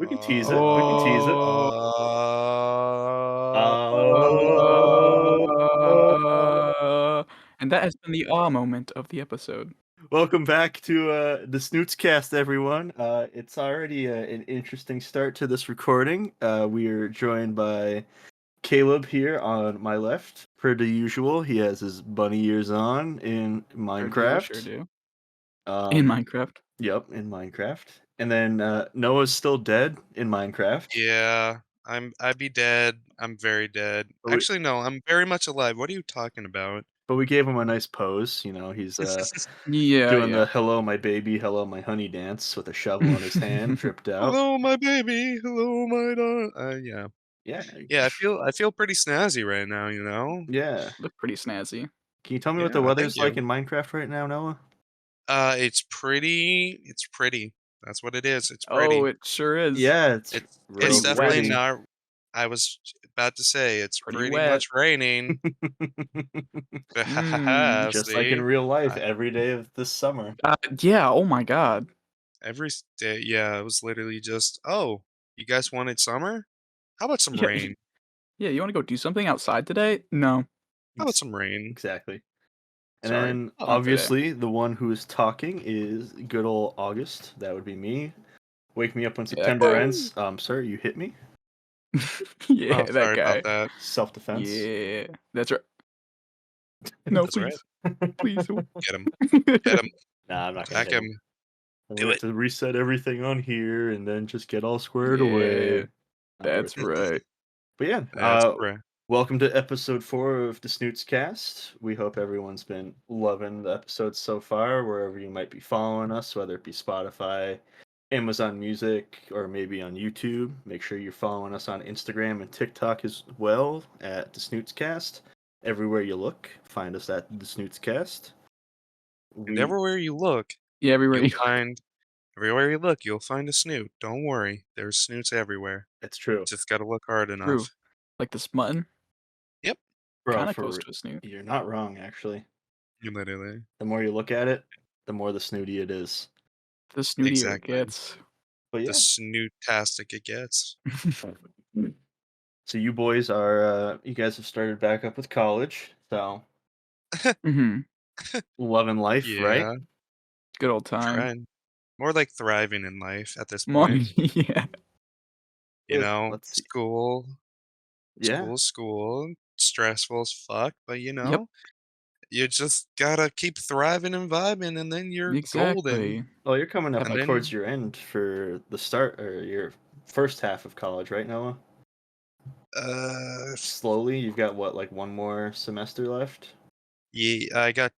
We can tease it. We can tease it. Oh. And that has been the awe moment of the episode. Welcome back to the Snoots cast, everyone. It's already an interesting start to this recording. We are joined by Caleb here on my left. Per the usual, he has his bunny ears on in Minecraft. Sure do. In In Minecraft. Yep, in Minecraft. And then Noah's still dead in Minecraft. Yeah, I'd be dead. I'm very dead. But we, Actually, no, I'm very much alive. What are you talking about? but we gave him a nice pose. You know, he's Yeah, doing the yeah. "Hello, my baby, hello, my honey" dance with a shovel in his hand, dripped out. Hello, my baby. Hello, my darling. Yeah, Yeah, yeah. I feel pretty snazzy right now. You know. yeah. Look pretty snazzy. Can you tell me what the Yeah, thank weather's like you. in Minecraft right now, Noah? It's pretty. It's pretty. That's what it is. It's Oh, pretty. it sure is. Yeah, it's It's Pretty real wet. definitely pretty. not. I was about to say it's Pretty pretty wet. much raining. Mm. Just like in See, real life, I, every day of this summer. Yeah, oh my god. day, yeah, it was literally just, oh, you guys wanted summer? How about some Yeah, rain? yeah, you wanna go do something outside today? No. How about Ex- some rain? Exactly. And Sorry. then Not today. obviously the one who is talking is good old August. That would be me. Wake me up when Yeah, that September guy. ends. Sir, you hit me. Yeah, Oh, that sorry about guy. that. Self-defense. Yeah. That's right. No, That's right. please. Please. Get him. Get him. Nah, I'm not gonna Attack hit him. him. And we Do have it. to reset everything on here and then just get all squared Yeah, away. Not that's worth it. right. But yeah, That's right. welcome to episode 4 of the Snoots cast. We hope everyone's been loving the episodes so far, wherever you might be following us, whether it be Spotify, Amazon Music, or maybe on YouTube. Make sure you're following us on Instagram and TikTok as well at the Snoots cast. Everywhere you look, find us at the Snoots cast. And We everywhere you look, Yeah, everywhere you'll you find everywhere you look, you'll find a snoot. Don't worry. There's snoots everywhere. It's true. Just gotta look hard true. enough. Like this mutton, Yep. Bro, kinda close for to a snoot. you're not wrong actually. You literally. The more you look at it, the more the snooty it is. The snootier it Exactly. gets. But The yeah. snootastic it gets. So you boys are you guys have started back up with college, so Mhm. loving life, right? Yeah. Good old time. Trying. More like thriving in life at this point. Money, yeah. You Good. know, Let's see. Yeah. school, stressful as fuck, but Yep, you just gotta keep thriving and vibing, and then you're golden. exactly. Well, you're coming up Have And a towards then, your end for the start or your first half of college, right, Noah? uh, Slowly, you've got what, like one more semester left? yeah, I got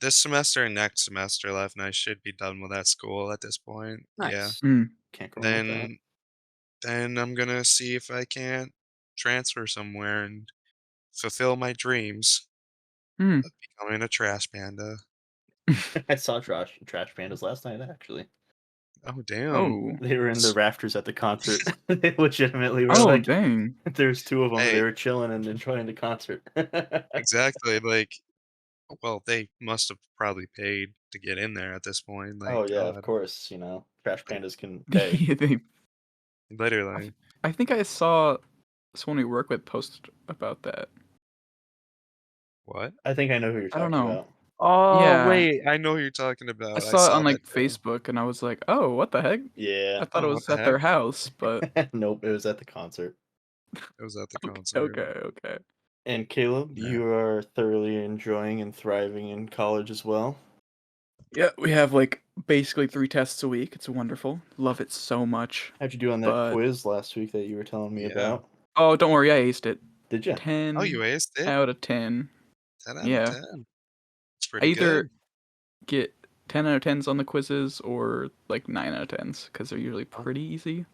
this semester and next semester left, and I should be done with that school at this point. Yeah. Nice. mm, Can't go wrong with that. Then, then I'm gonna see if I can't transfer somewhere and fulfill my dreams mm. of becoming a trash panda. I saw Trash Pandas last night actually. Oh, damn. Oh. They were in the S- rafters at the concert. They legitimately were Oh, like dang. there's two of them. They Hey, were chilling and enjoying the concert. exactly. Like, well, they must have probably paid to get in there at this point. Like, Oh yeah, of God, course, Trash like, Pandas can pay. They I literally. I think I saw someone we work with post about that. What? I think I know who you're I don't talking know. about. Oh, Yeah. wait, I know who you're talking I about. I saw it saw on, that like, too. Facebook, and I was like, "Oh, what the heck?" I Yeah. thought it Oh, what was the at heck? their house, but Nope, it was at the concert. It was at the okay, concert. okay, okay. And Caleb, Yeah. you are thoroughly enjoying and thriving in college as well. Yeah, we have, like, basically 3 tests a week, it's wonderful, love it so much, How'd you do on that but quiz last week that you were telling me Yeah. about? oh, don't worry, I aced it. Did you? Oh, you 10 aced it? out of 10. 10 out of Yeah. 10. It's I pretty either good. get 10 out of 10s on the quizzes or, like, 9 out of 10s because 'cause they're usually Oh, pretty easy,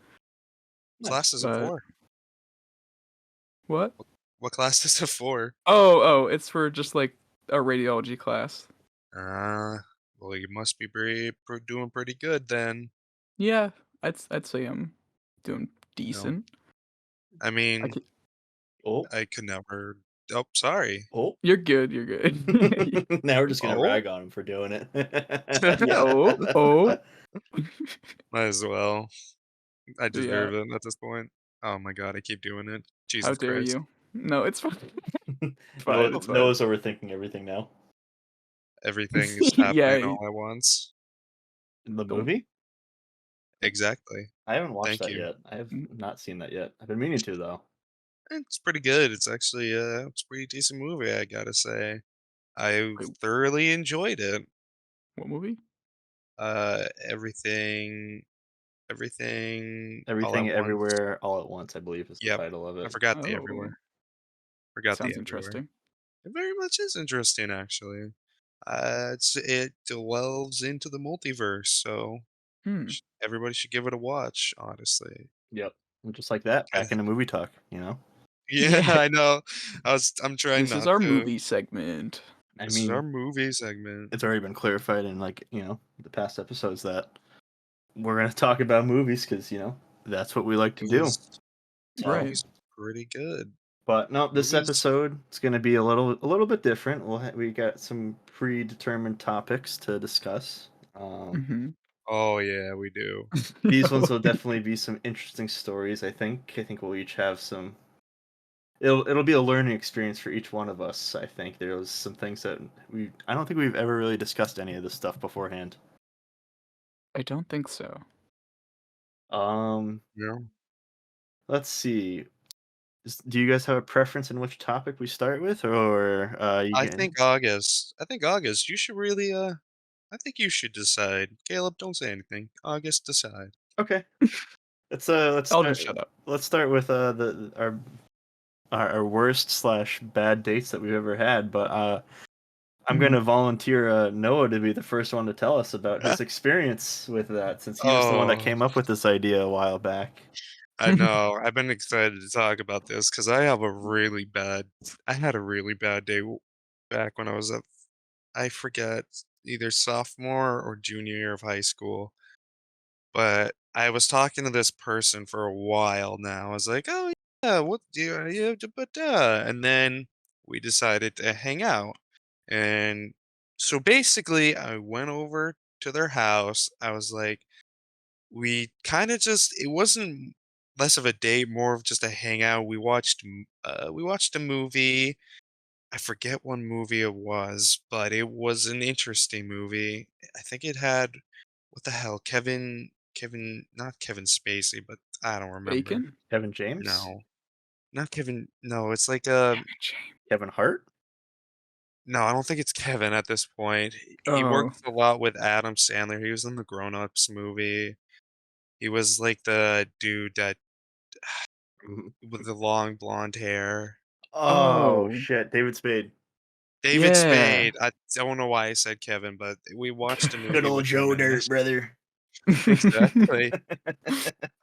nice. Class is it but for? what? What class is it for? Oh, it's for just, like, a radiology class. Uh, well, you must be doing pretty good then. Yeah, I'd say I'm doing You know, decent. I I mean, c Oh, I could never. Oh, sorry. oh. You're good. Now we're just gonna Oh, rag on him for doing it. Oh, oh. might as well. I Yeah. deserve it at this point. Oh my god, I keep doing it. How Jesus dare Christ. you? No, it's fine. It's fine. It's fine. Noah's overthinking everything now. Everything is Yeah. happening all at once. In the Don't. movie? Exactly. I haven't watched Thank that you. yet. I have Mm, not seen that yet. I've been meaning to though. It's pretty good. It's actually it's a pretty decent movie, I gotta say. I Wait, thoroughly enjoyed it. what movie? Everything, all Everything at once. Everywhere All at Once, I believe is the Yep. title of I it. forgot the Oh, everywhere. Forgot the sounds everywhere. interesting. It very much is interesting, actually. It delves into the multiverse, so Hmm. everybody should give it a watch. Honestly. Yep. And just like that, I, back into movie talk, you know? yeah, Yeah. I know. I'm trying This is not our to. movie segment. I This is our mean, movie segment. it's already been clarified in the past episodes that we're gonna talk about movies because that's what we like to do. Movies, So, Right. movies are pretty good. but no, this Movies. episode it's gonna be a little bit different. We got some predetermined topics to discuss. Mm-hmm. Oh yeah, we do. These ones will definitely be some interesting stories. I think we'll each have some. It'll be a learning experience for each one of us. I think there was some things that I don't think we've ever really discussed any of this stuff beforehand. I don't think so. Um, Yeah. let's see. Do you guys have a preference in which topic we start with, or you I can? think August. I think August. You should really. I think you should decide. Caleb, don't say anything. August, decide. Okay, let's I'll start. just shut up. Let's start with our worst slash bad dates that we've ever had. But I'm Mhm. gonna volunteer Noah to be the first one to tell us about his experience with that, since he was the one that Oh, came up with this idea a while back. I know. I've been excited to talk about this because I have a really bad. I had a really bad day back when I was I forget, either sophomore or junior year of high school. But I was talking to this person for a while now. I was like, "Oh yeah, what do you but and then we decided to hang out. And so basically, I went over to their house. I was like, we kind of just it wasn't less of a date, more of just a hangout. We watched a movie. I forget what movie it was, but it was an interesting movie. I think it had what the hell, not Kevin Spacey, but I don't remember. Bacon? Kevin James, No, not Kevin. No, it's like Kevin James. Kevin Hart. no, I don't think it's Kevin at this point. He Oh, works a lot with Adam Sandler. He was in the Grown Ups movie. He was like the dude that Mhm. with the long blonde hair. Oh oh, shit, David Spade. David yeah. Spade. I don't know why I said Kevin, but we watched a Good movie old with him Joe in Dirt, it. brother. Exactly.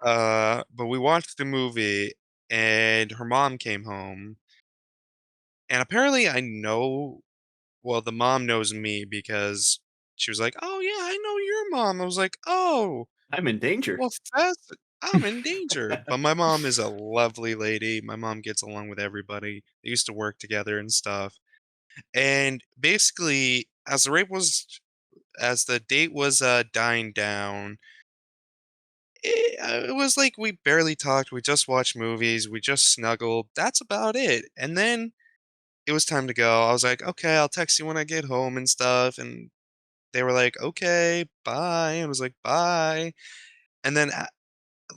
But we watched the movie, and her mom came home, and apparently I know. Well, the mom knows me because she was like, "Oh yeah, I know your mom." I was like, "Oh, I'm in danger. well, fast. I'm in danger." But my mom is a lovely lady. My mom gets along with everybody. They used to work together and stuff. And basically, as the date was dying down, it was like we barely talked. We just watched movies. We just snuggled. That's about it. And then it was time to go. I was like, okay, I'll text you when I get home and stuff. And they were like, okay, bye. I was like, bye. And then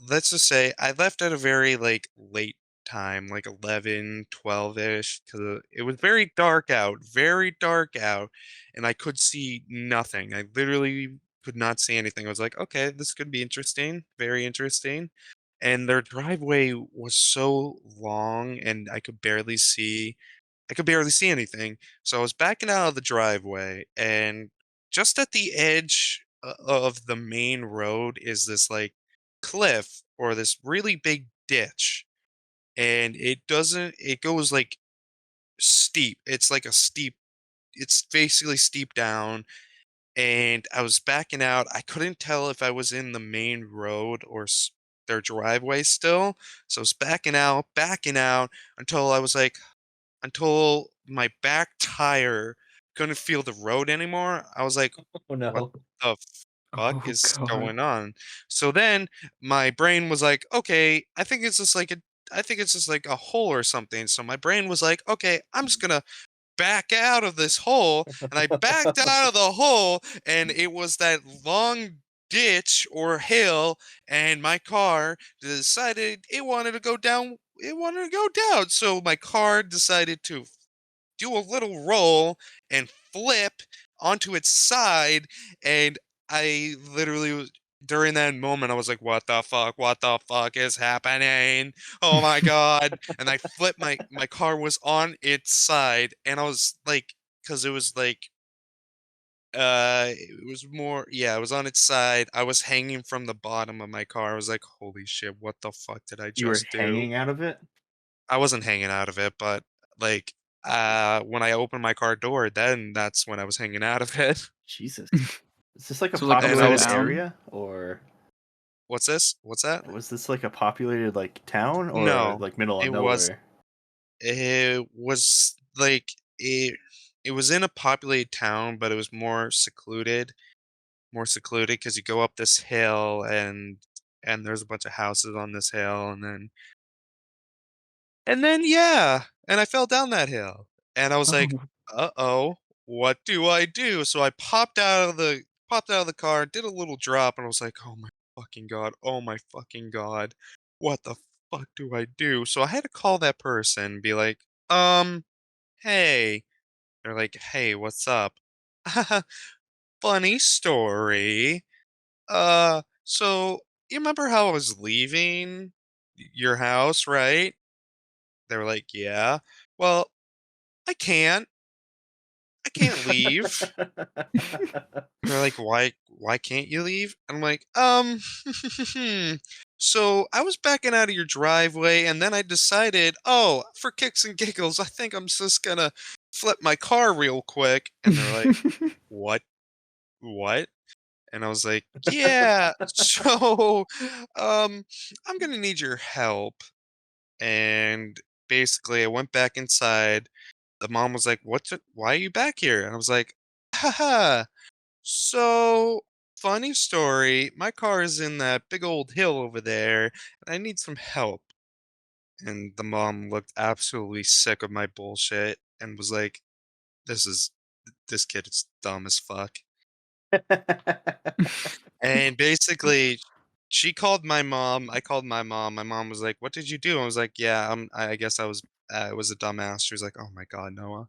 let's just say I left at a very like late time, like 11, 12-ish, because it was very dark out, and I could see nothing. I literally could not see anything. I was like, okay, this could be interesting, very interesting. And their driveway was so long, and I could barely see anything. So I was backing out of the driveway, and just at the edge of the main road is this like cliff or this really big ditch. And it goes like steep. It's like it's basically steep down. And I was backing out. I couldn't tell if I was in the main road or their driveway still. So I was backing out until until my back tire couldn't feel the road anymore. I was like, Oh "What no. the f fuck Oh is god. going on? So then my brain was like, okay, I think it's just like a hole or something. So my brain was like, okay, I'm just gonna back out of this hole, and I backed out of the hole, and it was that long ditch or hill, and my car decided it wanted to go down. It wanted to go down, so my car decided to do a little roll and flip onto its side, and I literally was during that moment, I was like, "What the fuck? What the fuck is happening? Oh my god!" And I flipped my car was on its side, and I was like, because it was like, it was more, yeah, it was on its side. I was hanging from the bottom of my car. I was like, "Holy shit! What the fuck did I You were just do?" hanging out of it? I wasn't hanging out of it, but, like, when I opened my car door, then that's when I was hanging out of it. Jesus. Is this like a So, like, And I upside populated was down? area, or What's this? What's that? was this like a populated like town, or No, like middle of it was nowhere? it was, like, it was in a populated town, but it was more secluded because you go up this hill, and there's a bunch of houses on this hill, and then, yeah, and I fell down that hill, and I was like, Oh. "Uh-oh, what do I do?" So I popped out of the car, did a little drop, and I was like, "Oh my fucking god, oh my fucking god, what the fuck do I do?" So I had to call that person, be like, hey." They're like, "Hey, what's up?" "Funny story. So you remember how I was leaving your house, right?" They were like, "Yeah." "Well, I can't. I can't leave." They're like, "Why can't you leave?" I'm like, so I was backing out of your driveway, and then I decided, oh, for kicks and giggles, I think I'm just gonna flip my car real quick." And they're like, "What? What?" And I was like, "Yeah, so, um, I'm gonna need your help." And basically, I went back inside. The mom was like, why are you back here?" And I was like, "Haha. So, funny story. My car is in that big old hill over there, and I need some help." And the mom looked absolutely sick of my bullshit and was like, this kid is dumb as fuck." And basically, she called my mom. I called my mom. My mom was like, "What did you do?" I was like, "Yeah, I guess I was a dumbass." She was like, "Oh my god, Noah."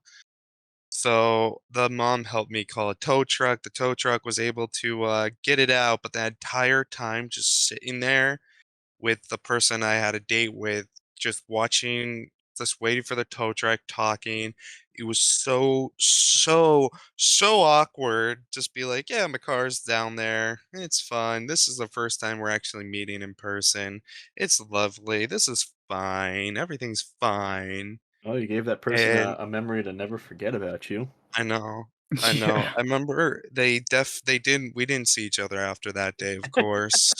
So the mom helped me call a tow truck. The tow truck was able to get it out, but the entire time just sitting there with the person I had a date with, just watching, just waiting for the tow truck, talking. It was so awkward. Just be like, "Yeah, my car's down there. It's fine. This is the first time we're actually meeting in person. It's lovely. This is fine. Everything's fine." Oh, you gave that person And a memory to never forget about you. I know. I know. Yeah. I remember they didn't we didn't see each other after that day, of course,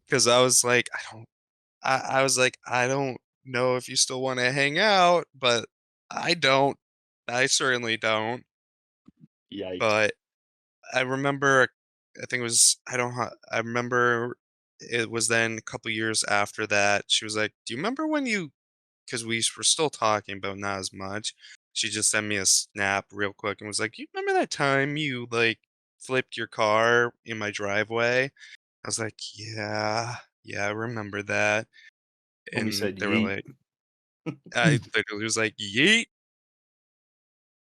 because I was like, I was like, "I don't know if you still wanna hang out," but I don't. I certainly don't. Yikes. But I remember, I think it was I don't ho I remember it was then a couple years after that, she was like, "Do you remember when you," 'cause we were still talking, but not as much. She just sent me a snap real quick and was like, "You remember that time you, like, flipped your car in my driveway?" I was like, "Yeah, yeah, I remember that." Homie And said they were yeet. like, I literally was like, "Yeet."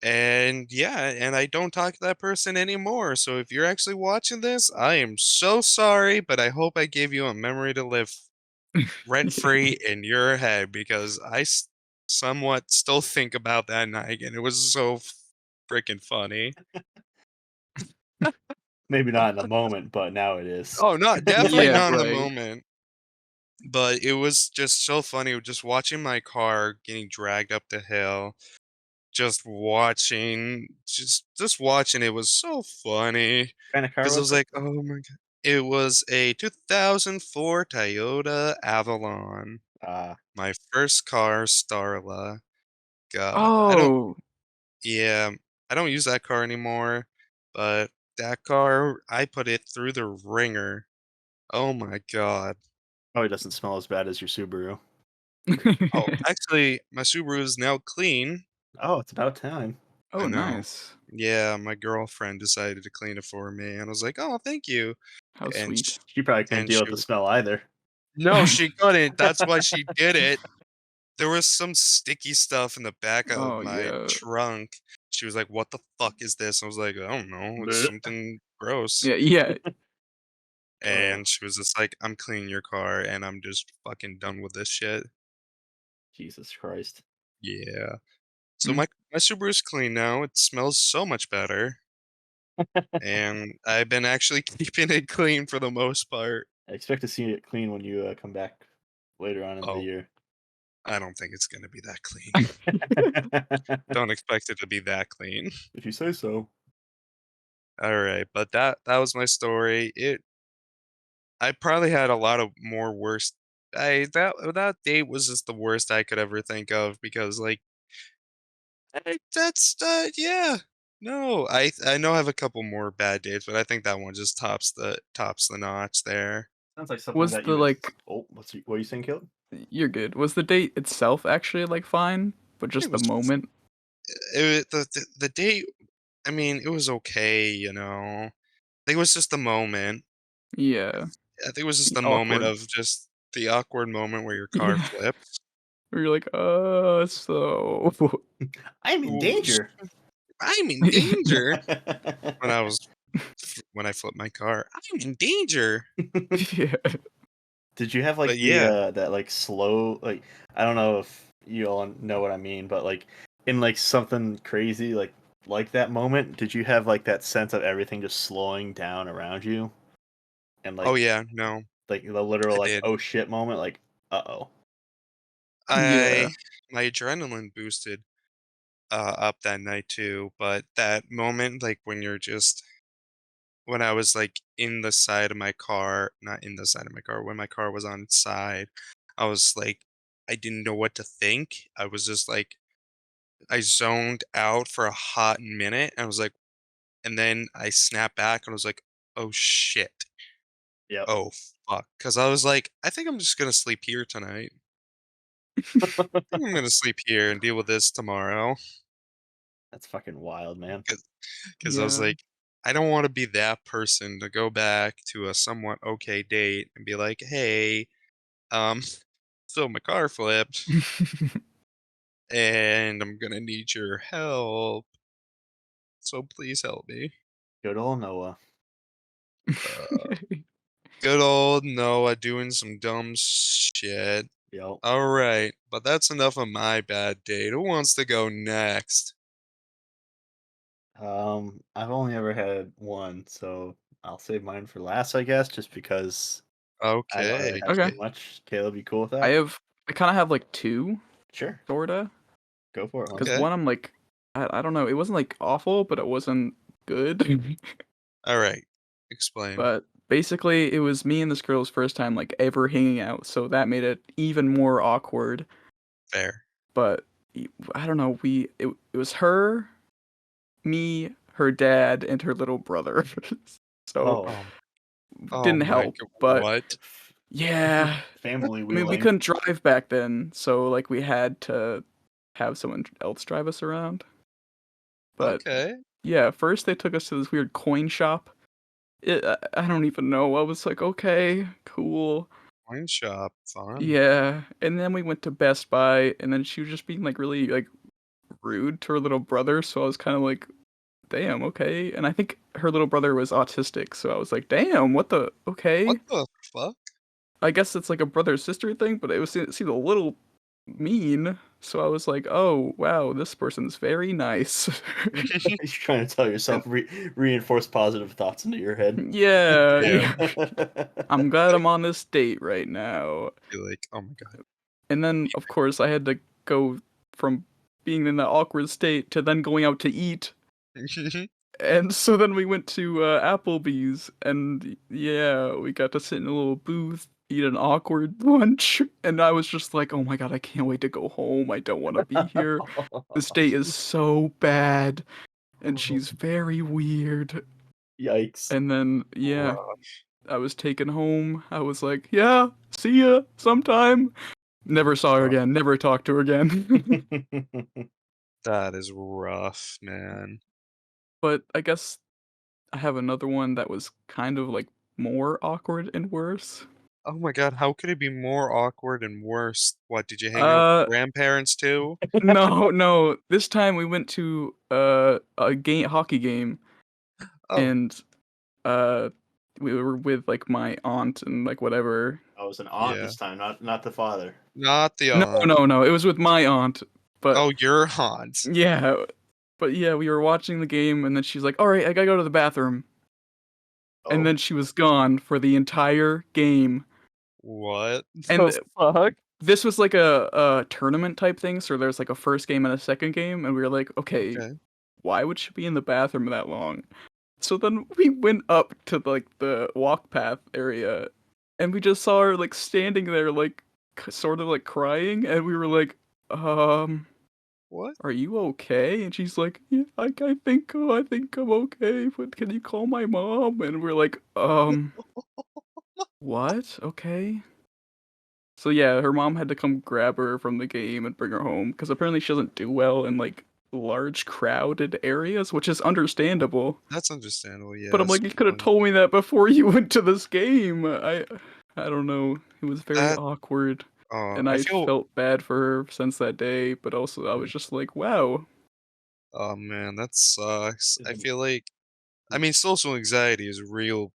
And yeah, and I don't talk to that person anymore. So if you're actually watching this, I am so sorry, but I hope I gave you a memory to live rent free in your head, because somewhat still think about that night, and it was so freaking funny. Maybe not in the moment, but now it is. Oh, not definitely Yeah, not in the right. moment, but it was just so funny just watching my car getting dragged up the hill. Just watching it was so funny, Kind of car because I was was it? like, "Oh my god." It was a 2004 Toyota Avalon. Ah, My first car, Starla. God, I don't Oh. yeah, I don't use that car anymore, but that car, I put it through the ringer. Oh my god. Probably doesn't smell as bad as your Subaru. Oh, actually, my Subaru is now clean. Oh, it's about time. I Oh, know. nice. Yeah, my girlfriend decided to clean it for me, and I was like, "Oh, thank you." How And sweet. She probably couldn't and deal she with the smell either. no, she couldn't. That's why she did it. There was some sticky stuff in the back of Oh, my yeah. trunk. She was like, "What the fuck is this?" I was like, "I don't know. It's Blech. something gross." Yeah, yeah. Oh, And she was just like, "I'm cleaning your car, and I'm just fucking done with this shit." Jesus Christ. Yeah. So Mm. my Subaru's clean now. It smells so much better, and I've been actually keeping it clean for the most part. I expect to see it clean when you come back later on in the Oh, year. I don't think it's gonna be that clean. Don't expect it to be that clean. If you say so. All right, but that was my story. I probably had a lot of more worse. That date was just the worst I could ever think of because like that's yeah. No, I know I have a couple more bad dates, but I think that one just tops the notch there. Sounds like something Was that the, you would. like Oh, what are you saying, Caleb? you're good. Was the date itself actually, like, fine, but It just the was moment? the date. I mean, it was okay, you know. I think it was just the moment. Yeah. I think it was just the moment Awkward. of just the awkward moment where your car Yeah. flips. Where you're like, so" I'm in Ooh, danger. I'm in danger when when I flipped my car. I'm in danger. Yeah. Did you have But like the yeah. that like slow like I don't know if you all know what I mean, but like in like something crazy like that moment, did you have like that sense of everything just slowing down around you and Oh yeah, no, like the literal I like did. oh shit moment like uh-oh. Yeah. I My adrenaline boosted up that night too, but that moment like when I was like in the side of my car, not in the side of my car, when my car was on its side, I was like I didn't know what to think. I was just like I zoned out for a hot minute and I was like and then I snapped back and was like, "Oh shit. Yep. Oh fuck." Cuz I was like, I think I'm just going to sleep here tonight. I think I'm going to sleep here and deal with this tomorrow. That's fucking wild, man. Cuz I was Yeah. like I don't want to be that person to go back to a somewhat okay date and be like, "Hey, um so my car flipped and I'm going to need your help. So please help me." Good old Noah. Uh, Good old Noah doing some dumb shit. Yep. All right, but that's enough of my bad date. Who wants to go next? I've only ever had one, so I'll save mine for last, I guess, just because I don't really Okay. have Okay. too much. Caleb, you cool with I that? have I kinda have, like, 2, Sure. sorta, Go for it, because Holmes. Okay. one I'm like I don't know, it wasn't, like, awful, but it wasn't good. All right. Explain. But, basically, it was me and this girl's first time, like, ever hanging out, so that made it even more awkward, Fair. but I don't know, it was her, me, her dad, and her little brother. So, Oh, Oh, oh didn't my help, god. but What? yeah. family I mean, we wheeling. couldn't drive back then, so, like, we had to have someone else drive us around, but Okay. yeah, first they took us to this weird coin shop. I don't even know, I was like, "Okay, cool." Wine shop. Fun. Yeah, and then we went to Best Buy, and then she was just being, like, really, like, rude to her little brother, so I was kinda like, "Damn, okay," and I think her little brother was autistic, so I was like, "Damn, what the What okay." the fuck? I guess it's like a brother-sister thing, but it seemed a little mean, so I was like, "Oh, wow, this person's very nice." You're trying to tell yourself And reinforce positive thoughts into your head. yeah, Yeah. yeah. I'm glad I'm on this date right now. Be like, oh my god. And then, of course, I had to go from being in that awkward state to then going out to eat. And so then we went to, Applebee's, and yeah, we got to sit in a little booth, eat an awkward lunch, and I was just like, "Oh my god, I can't wait to go home, I don't wanna be here. This date is so bad, and she's very weird." Yikes. And then yeah, Rough. I was taken home. I was like, yeah, see ya sometime. Never saw her Rough. again. Never talked to her again. That is rough, man. But I guess I have another one that was kind of like more awkward and worse. Oh my god, how could it be more awkward and worse? What, did you hang out with Uh, grandparents too? no, no. This time we went to a hockey game, Oh, and uh we were with like my aunt and like whatever. I was an aunt yeah. this time, not the father. Not the No, aunt. no, no. It was with my aunt. But Oh, your aunt. yeah, but yeah, we were watching the game, and then she's like, "All right, I gotta go to the bathroom," and Oh, then she was gone for the entire game. What? And the fuck? this was like a tournament type thing, so there's like a first game and a second game, and we were like, okay, Okay. why would she be in the bathroom that long? So then we went up to like the walk path area, and we just saw her like standing there, like sort of like crying, and we were like, What? are you okay? And she's like, yeah, I think I'm okay, but can you call my mom? And we're like, what? Okay. So yeah, her mom had to come grab her from the game and bring her home because apparently she doesn't do well in like large crowded areas, which is understandable. That's understandable, But yeah, I'm like, you could have especially told me that before you went to this game. I don't know. It was very that awkward, and I I feel felt bad for her since that day. But also, I was just like, wow. oh man, that sucks. I Isn't- feel like I mean, social anxiety is real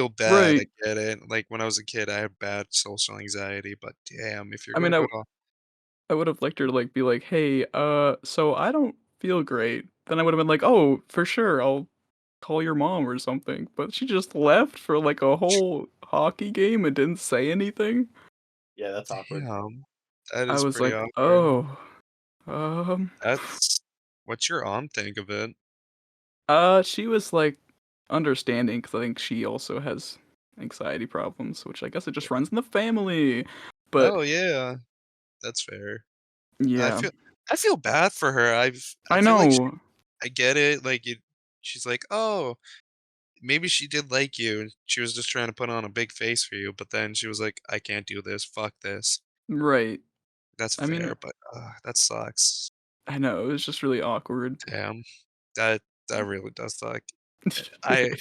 bad, I Right. get it. Like, when I was a kid, I had bad social anxiety, but damn, if you're I mean, gonna go to I would have liked her to like be like, hey, so I don't feel great. Then I would have been like, oh, for sure, I'll call your mom or something. But she just left for like a whole hockey game and didn't say anything. Yeah, that's awkward. damn, that I is was pretty like, awkward. oh, um, That's what's your aunt think of it? she was like understanding because I think she also has anxiety problems, which I guess it just runs in the family. But Oh, yeah, that's fair. I yeah, feel I feel bad for her. I I feel like know, I get it, like, she's like, "Oh, maybe she did like you, and she was just trying to put on a big face for you," but then she was like, "I can't do this, fuck this." right. That's I mean, fair, but, that sucks. I know it was just really awkward. Damn, that that really does suck. I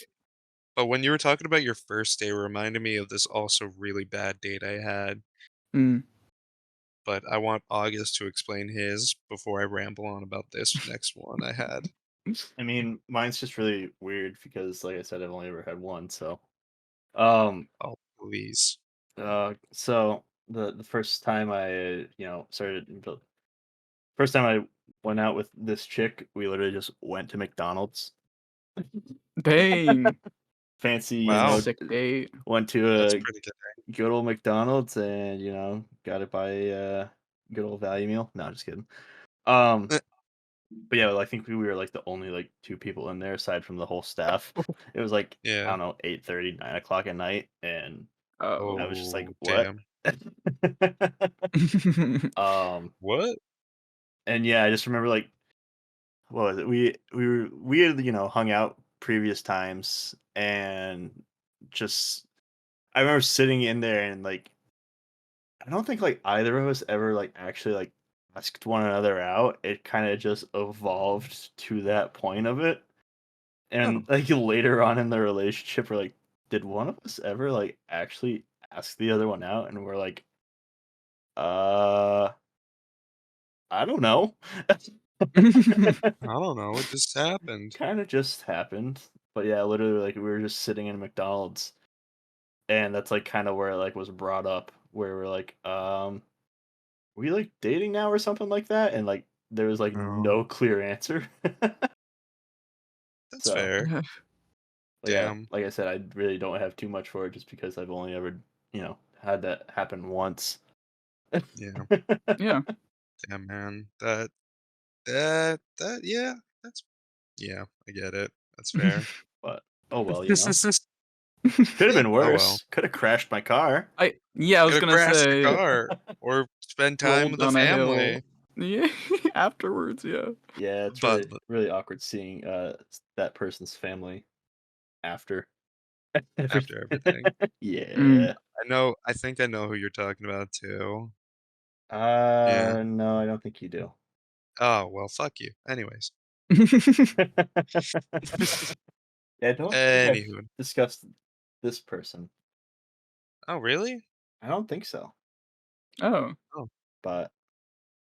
but when you were talking about your first day, it reminded me of this also really bad date I had, Mm. but I want August to explain his before I ramble on about this next one I had. I mean, mine's just really weird because, like I said, I've only ever had one. So, um, Oh, please. so the first time I, started the first time I went out with this chick, we literally just went to McDonald's. Dang, Fancy, that's a Wow, sick date. went to that's a pretty good. good old McDonald's and got it by good old value meal. No, just kidding. Um, but yeah, I think we were like the only like two people in there aside from the whole staff. It was like I Yeah. don't know 8:30, 9 o'clock at night, and I Oh. was just like, Oh, what? damn. um, What? and yeah, I just remember like what was it? We had hung out previous times and just I remember sitting in there and like I don't think like either of us ever like actually like asked one another out. It kind of just evolved to that point of it. Oh. And like later on in the relationship, we're like, did one of us ever like actually ask the other one out? And we're like, uh, I don't know. I don't know, it just happened. Kind of just happened. But yeah, literally like we were just sitting in McDonald's and that's like kind of where it like was brought up where we're like, we like dating now or something like that? And like there was like Oh, no clear answer. that's So, fair. but yeah, Damn. like I said, I really don't have too much for it just because I've only ever, had that happen once. Yeah. Yeah. Damn, man. That yeah, that's yeah, I get it. That's fair. But oh well, could have been Oh, well. worse. Could have crashed my car. Yeah, I was Coulda gonna crashed your say car or spend time rolled with the down a hill. family. Yeah, afterwards, yeah. Yeah, it's But really really awkward seeing that person's family. after after everything. everything. Mm. Yeah. I think I know who you're talking about too. Yeah. No, I don't think you do. Oh, well, fuck you. Anyways. I don't think I've Anywho. discussed this person. Oh, really? I don't think so. Oh. Oh. But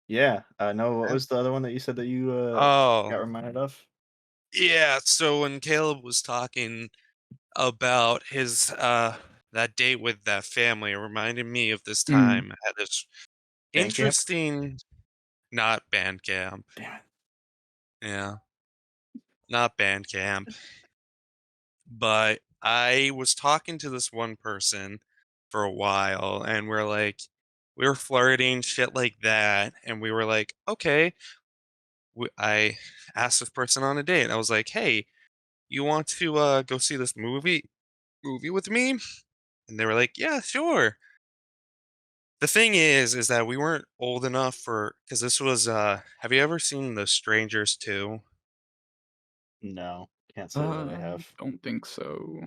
yeah, no, what Yeah. was the other one that you said that you got Oh. reminded of? Yeah, so when Caleb was talking about his that date with that family, it reminded me of this Mm. time. I had this Bandcamp? interesting not band camp. Damn it. Yeah, not band camp. But I was talking to this one person for a while and we were flirting, shit like that, and we were like, okay. I asked this person on a date. I was like, hey, you want to go see this movie with me? And they were like, yeah, sure. The thing is that we weren't old enough for because this was have you ever seen The Strangers 2? No, can't say that I have. Don't think so.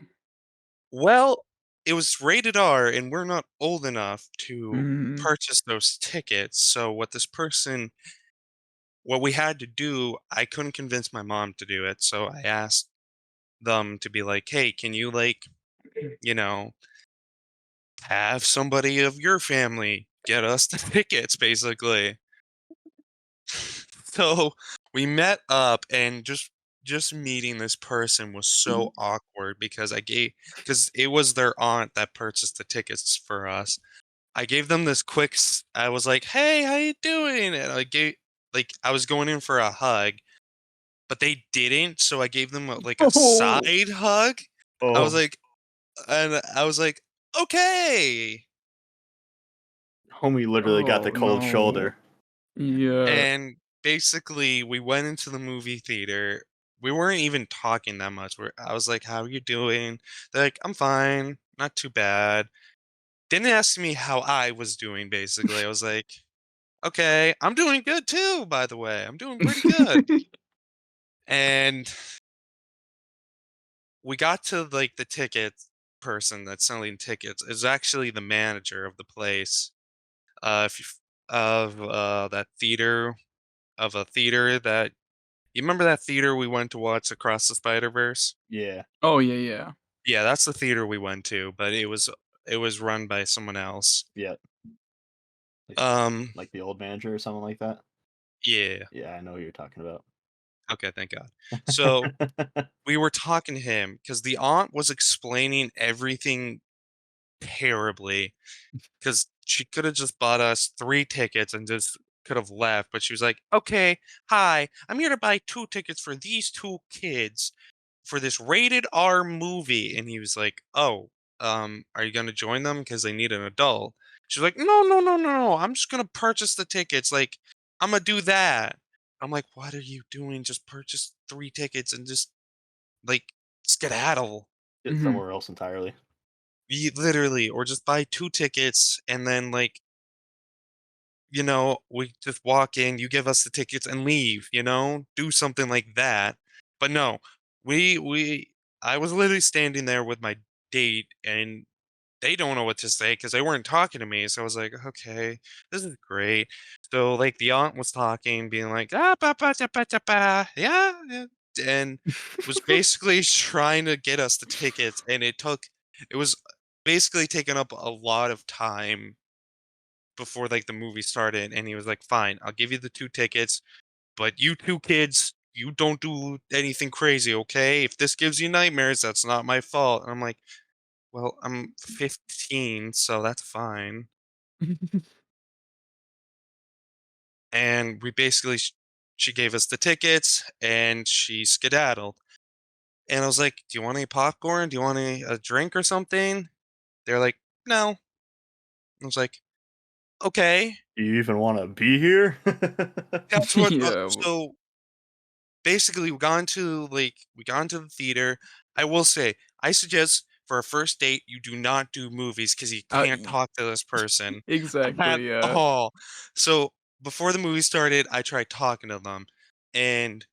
Well, it was rated R and we're not old enough to Mm. purchase those tickets. So what we had to do, I couldn't convince my mom to do it. So I asked them to be like, "Hey, can you you know, have somebody of your family get us the tickets basically." So we met up and just meeting this person was so awkward because it was their aunt that purchased the tickets for us. I gave them this I was like, "Hey, how you doing?" And I was going in for a hug, but they didn't, so I gave them a Oh. side hug. I was Oh, like I was like, "Okay." homie literally got the Oh, cold no. shoulder. Yeah. And basically, we went into the movie theater. We weren't even talking that much. I was like, "How are you doing?" They're like, "I'm fine, not too bad." Didn't ask me how I was doing. Basically, I was like, "Okay, I'm doing good too. By the way, I'm doing pretty good." And we got to the ticket person that's selling tickets is actually the manager of the place. If you, of that theater of a theater that You remember that theater we went to watch Across the Spider-Verse? Yeah, Oh, yeah, yeah. Yeah, that's the theater we went to, but it was run by someone else. yeah, like Um, the old manager or something like that. yeah. Yeah, I know what you're talking about. Okay, thank God. So we were talking to him because the aunt was explaining everything terribly because she could have just bought us 3 tickets and just could have left, but she was like, "Okay, hi, I'm here to buy 2 tickets for these 2 kids for this rated R movie." And he was like, "Oh, are you gonna join them because they need an adult?" She's like, "No, no, no, no, no. I'm just gonna purchase the tickets. Like, I'm gonna do that." I'm like, "What are you doing? Just purchase 3 tickets and just like skedaddle." Get Mhm. somewhere else entirely. Literally, or just buy 2 tickets and then we just walk in, you give us the tickets and leave, do something like that. But no, we I was literally standing there with my date and they don't know what to say because they weren't talking to me. So I was like, okay, this is great. So the aunt was talking, being like, ah, ba, ba, da, ba, da, ba. Yeah, yeah, and was basically trying to get us the tickets, and it was basically taking up a lot of time before the movie started, and he was like, "Fine, I'll give you the 2 tickets, but you 2 kids, you don't do anything crazy, okay? If this gives you nightmares, that's not my fault." And I'm like, "Well, I'm 15, so that's fine." And we basically she gave us the tickets and she skedaddled. And I was like, "Do you want any popcorn? Do you want a drink or something?" They're like, "No." I was like, "Okay." Do you even want to be here? That's what Yeah. so basically we got into the theater. I will say, I suggest for a first date you do not do movies because you can't Y talk to this person at exactly, yeah. all. So before the movie started, I tried talking to them and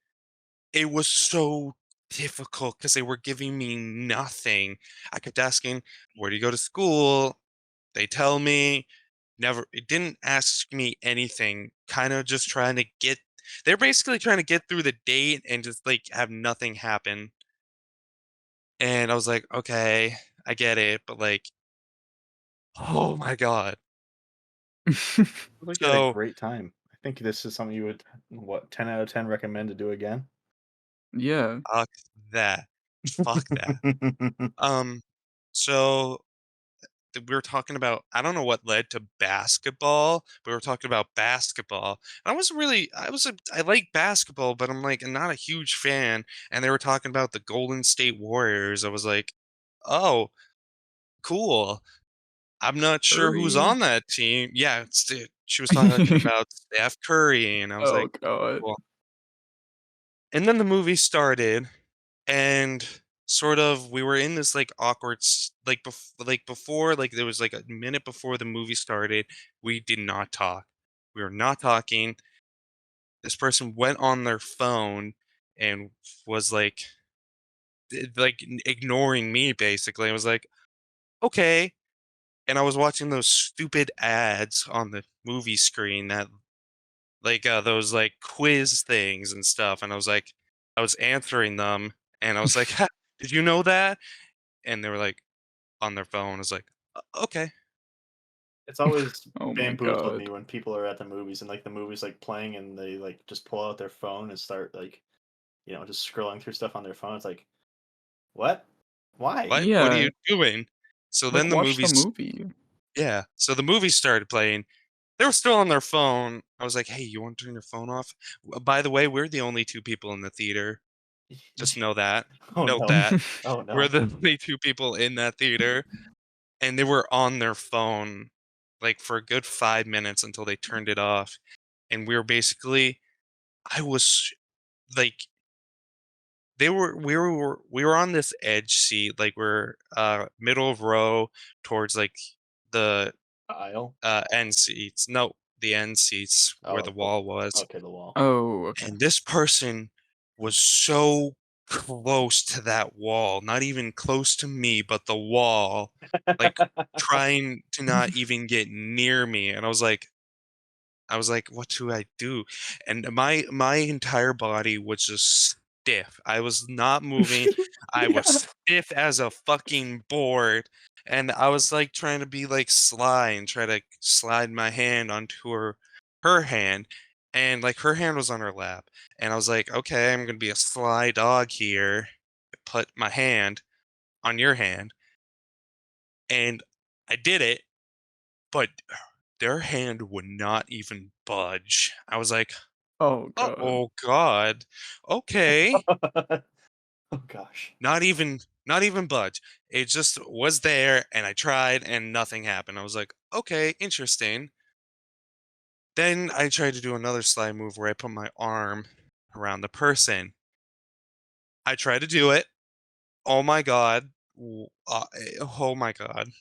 it was so difficult because they were giving me nothing. I kept asking, "Where do you go to school?" They tell me. Never it didn't ask me anything, kinda just trying to get they're basically trying to get through the date and just, like, have nothing happen. And I was like, "Okay, I get it," but, like, oh my god. Sounds like you had a So, great time. I think this is something you would, what, 10 out of 10 recommend to do again? Yeah. fuck that. Fuck that. Um, so we were talking about I don't know what led to basketball. We were talking about basketball. And I wasn't really I like basketball, but I'm like not a huge fan. And they were talking about the Golden State Warriors. I was like, oh, cool. I'm not sure who's Hurry. on that team. Yeah, she was talking about Steph Curry, and I was Oh like, god. cool. And then the movie started, and sort of we were in this like awkward like before like there was like a minute before the movie started, we did not talk. We were not talking. This person went on their phone and was ignoring me basically. I was like, okay. And I was watching those stupid ads on the movie screen that those like quiz things and stuff, and I was answering them, and I was like, "Ha, did you know that?" And they were like on their phone. I was like, Okay." It's always Oh my bamboozled me god. when people are at the movies and, like, the movie's, like, playing and they, like, just pull out their phone and start, like, just scrolling through stuff on their phone. It's like, "What? Why?" What are Yeah. you doing?" So then Like, the watch the movies movie. yeah, so the movie started playing. They were still on their phone. I was like, "Hey, you wanna turn your phone off? By the way, we're the only 2 people in the theater. Just know that. Oh, Note no. that. Oh, We're no. the only 2 people in that theater." And they were on their phone, like, for a good 5 minutes until they turned it off, and I was, like we were on this edge seat, like, we're, middle of row towards, like, the, Aisle? end seats. No, the end seats where Oh, the wall was, okay, the wall. Oh, okay. and this person was so close to that wall, not even close to me, but the wall, like, trying to not even get near me, and I was like, "What do I do?" And my entire body was just stiff. I was not moving. I was Yeah. stiff as a fucking board, and I was, like, trying to be, like, sly and try to slide my hand onto her hand, and, like, her hand was on her lap, and I was like, "Okay, I'm gonna be a sly dog here, put my hand on your hand," and I did it, but their hand would not even budge. I was like, Oh god. "Oh god. Okay." Oh, gosh. Not even budge. It just was there, and I tried, and nothing happened. I was like, "Okay, interesting." Then I tried to do another slide move where I put my arm around the person. I tried to do it. Oh my god. Oh my god.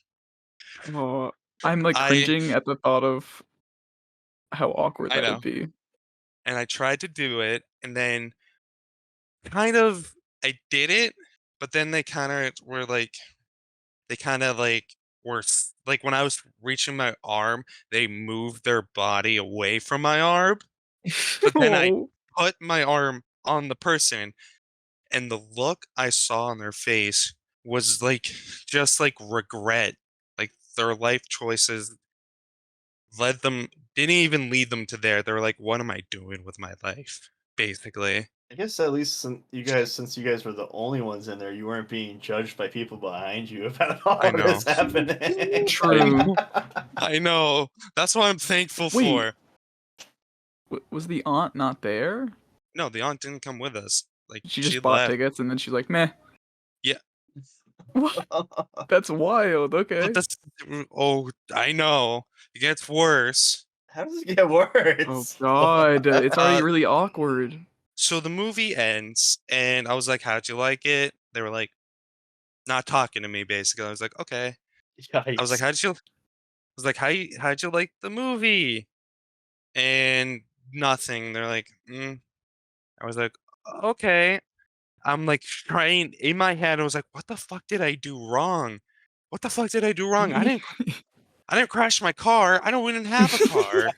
Oh, I'm, like, I cringing at the thought of how awkward I that would know. be. And I tried to do it, and then kind of I did it, but then they kinda, like, like, when I was reaching my arm, they moved their body away from my arm, but then I Oh. put my arm on the person, and the look I saw on their face was, like, just, like, regret. Like, their life choices led them didn't even lead them to there. They were like, "What am I doing with my life?" Basically. I guess at least since you guys were the only ones in there, you weren't being judged by people behind you about all I of know. this happening. I True. know. I know. That's what I'm thankful Wait, for. was the aunt not there? No, the aunt didn't come with us. Like, She she just bought left. tickets and then she's like, "Meh." Yeah, What? That's wild, but okay. that's oh, I know. It gets worse. How does it get Oh worse? god, it's already Uh, really awkward. so the movie ends, and I was like, "How'd you like it?" They were like, not talking to me, basically. I was like, "Okay." I was like, Yikes. How'd you like the movie?" And nothing. They're like, "Mm." I was like, "Okay." I'm like trying in my head. I was like, what the fuck did I do wrong? What the fuck did I do wrong? I didn't crash my car. I don't even have a car.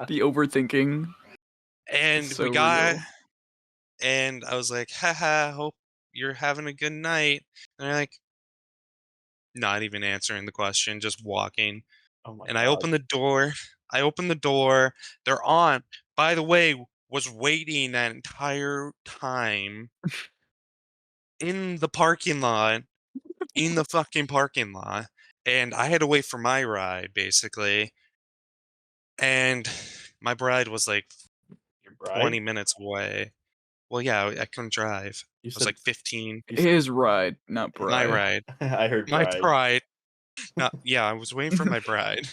The overthinking is And so real. and I was like, haha, hope you're having a good night. And they're like, not even answering the question, just walking. Oh my And I god. open the door. I open the door. Their aunt, by the way, was waiting that entire time in the parking lot, in the fucking parking lot. And I had to wait for my ride, basically. And my bride was like Your bride? 20 minutes away. Well, yeah, I couldn't drive. You I was said like 15. you said His ride, not My bride. ride. I heard My bride. bride. No, yeah, I was waiting for my bride.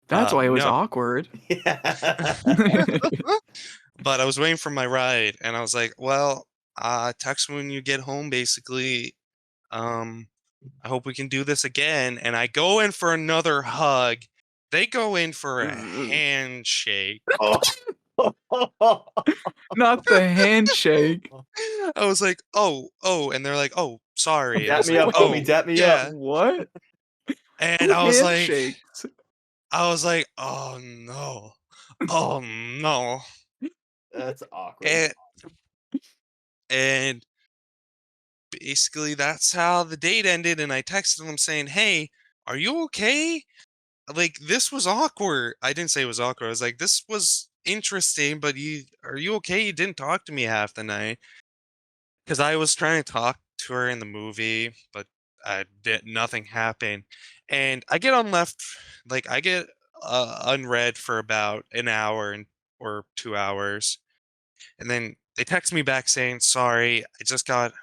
That's why it was No. awkward. Yeah. But I was waiting for my ride, and I was like, "Well, text me when you get home, basically. Um, I hope we can do this again." And I go in for another hug. They go in for a handshake. Oh. Not the handshake. I was like, "Oh, oh," and they're like, "Oh, sorry." I Dap was me like, up, homie. "Oh, Dap me up. yeah." What? And Who handshakes? I was like, "Oh no, oh no," That's awkward. and and basically that's how the date ended. And I texted him saying, "Hey, are you okay? Like this was awkward." I didn't say it was awkward. I was like, "This was interesting, but are you okay? You didn't talk to me half the night." Because I was trying to talk to her in the movie, but nothing happened. And I get I get unread for about an hour or 2 hours. And then they text me back saying, "Sorry, I just got,"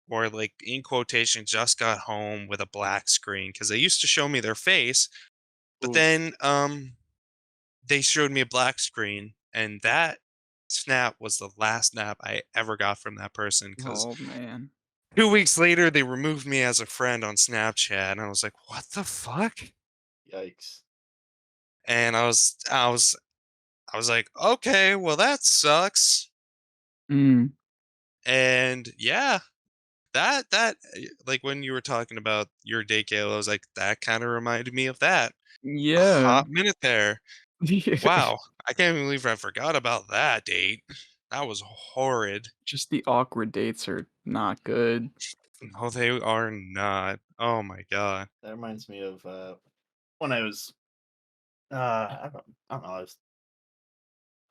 or like in quotation, "just got home with a black screen." Because they used to show me their face, but Oof. then they showed me a black screen, and that snap was the last snap I ever got from that person. Because Oh man. 2 weeks later, they removed me as a friend on Snapchat, and I was like, "What the fuck?" Yikes. And I was like, "Okay, well that sucks." Mm. And yeah, like when you were talking about your date, Gale, I was like, that kind of reminded me of that. A Yeah. hot minute there. Wow, I can't believe I forgot about that date. That was horrid. Just the awkward dates are not good. No, they are not. Oh my god. That reminds me of when I was I don't know,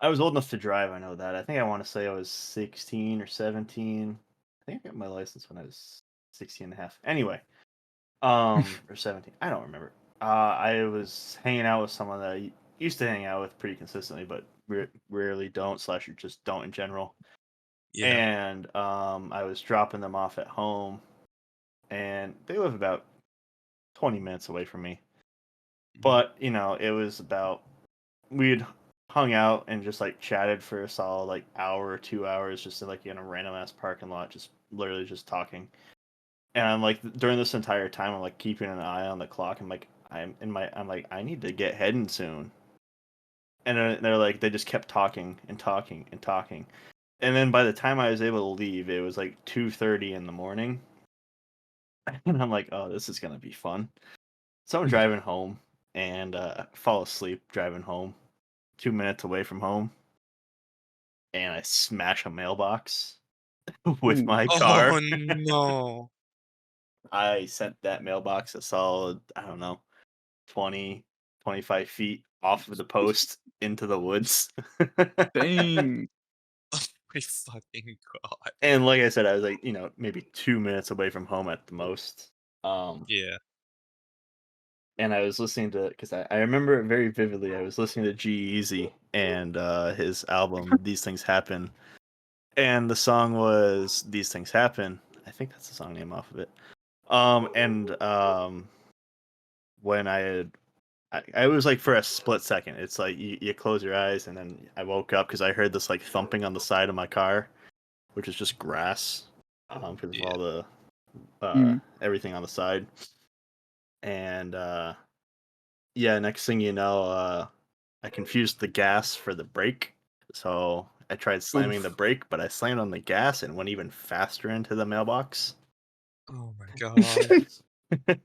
I was old enough to drive, I know that. I think I want to say I was 16 or 17. I think I got my license when I was 16 and a half. Anyway, or 17. I don't remember. I was hanging out with someone that I used to hang out with pretty consistently, but rarely don't slash just don't in general. Yeah. And I was dropping them off at home, and they live about 20 minutes away from me. Mhm. But it was about we'd hung out and just like chatted for a solid like hour or 2 hours, just like in a random ass parking lot, just literally just talking. And I'm like during this entire time, I'm like keeping an eye on the clock. I'm like I need to get heading soon. And then they're like they just kept talking and talking and talking. And then by the time I was able to leave, it was like 2:30 in the morning. And I'm like, oh, this is gonna be fun. So I'm driving home and fall asleep driving home, 2 minutes away from home, and I smash a mailbox with Ooh. my Oh car. no. I sent that mailbox a solid, I don't know, 20, 25 feet off of the post into the woods. Dang. My fucking god. And like I said, I was like, maybe 2 minutes away from home at the most. Um, Yeah. and I was listening to because I remember it very vividly. I was listening to G-Eazy and his album These Things Happen, and the song was These Things Happen. I think that's the song name off of it. And when I was like for a split second, it's like you close your eyes, and then I woke up because I heard this like thumping on the side of my car, which is just grass, because of Yeah. all the Mm. everything on the side. And yeah, next thing you know, I confused the gas for the brake, so I tried slamming the Oof. brake, but I slammed on the gas and went even faster into the mailbox. Oh my god.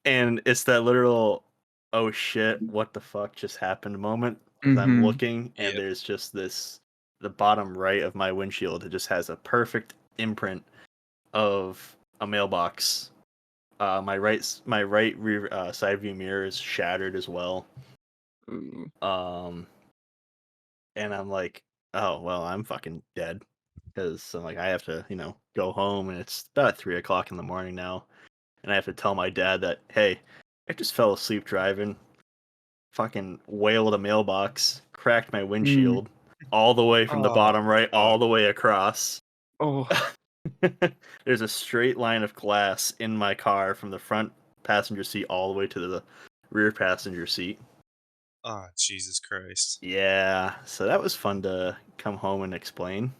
And it's that literal, oh shit, what the fuck just happened moment. Because I'm Mhm. looking and Yep. there's just the bottom right of my windshield. It just has a perfect imprint of a mailbox. My right rear side view mirror is shattered as well. Ooh. Um, and I'm like, oh well, I'm fucking dead because I'm like I have to go home and it's about 3 o'clock in the morning now, and I have to tell my dad that hey, I just fell asleep driving, fucking whaled a mailbox, cracked my Mm. windshield all the way from the Oh bottom right god. all the way across. Oh. There's a straight line of glass in my car from the front passenger seat all the way to the rear passenger seat. Oh, Jesus Christ. Yeah, so that was fun to come home and explain.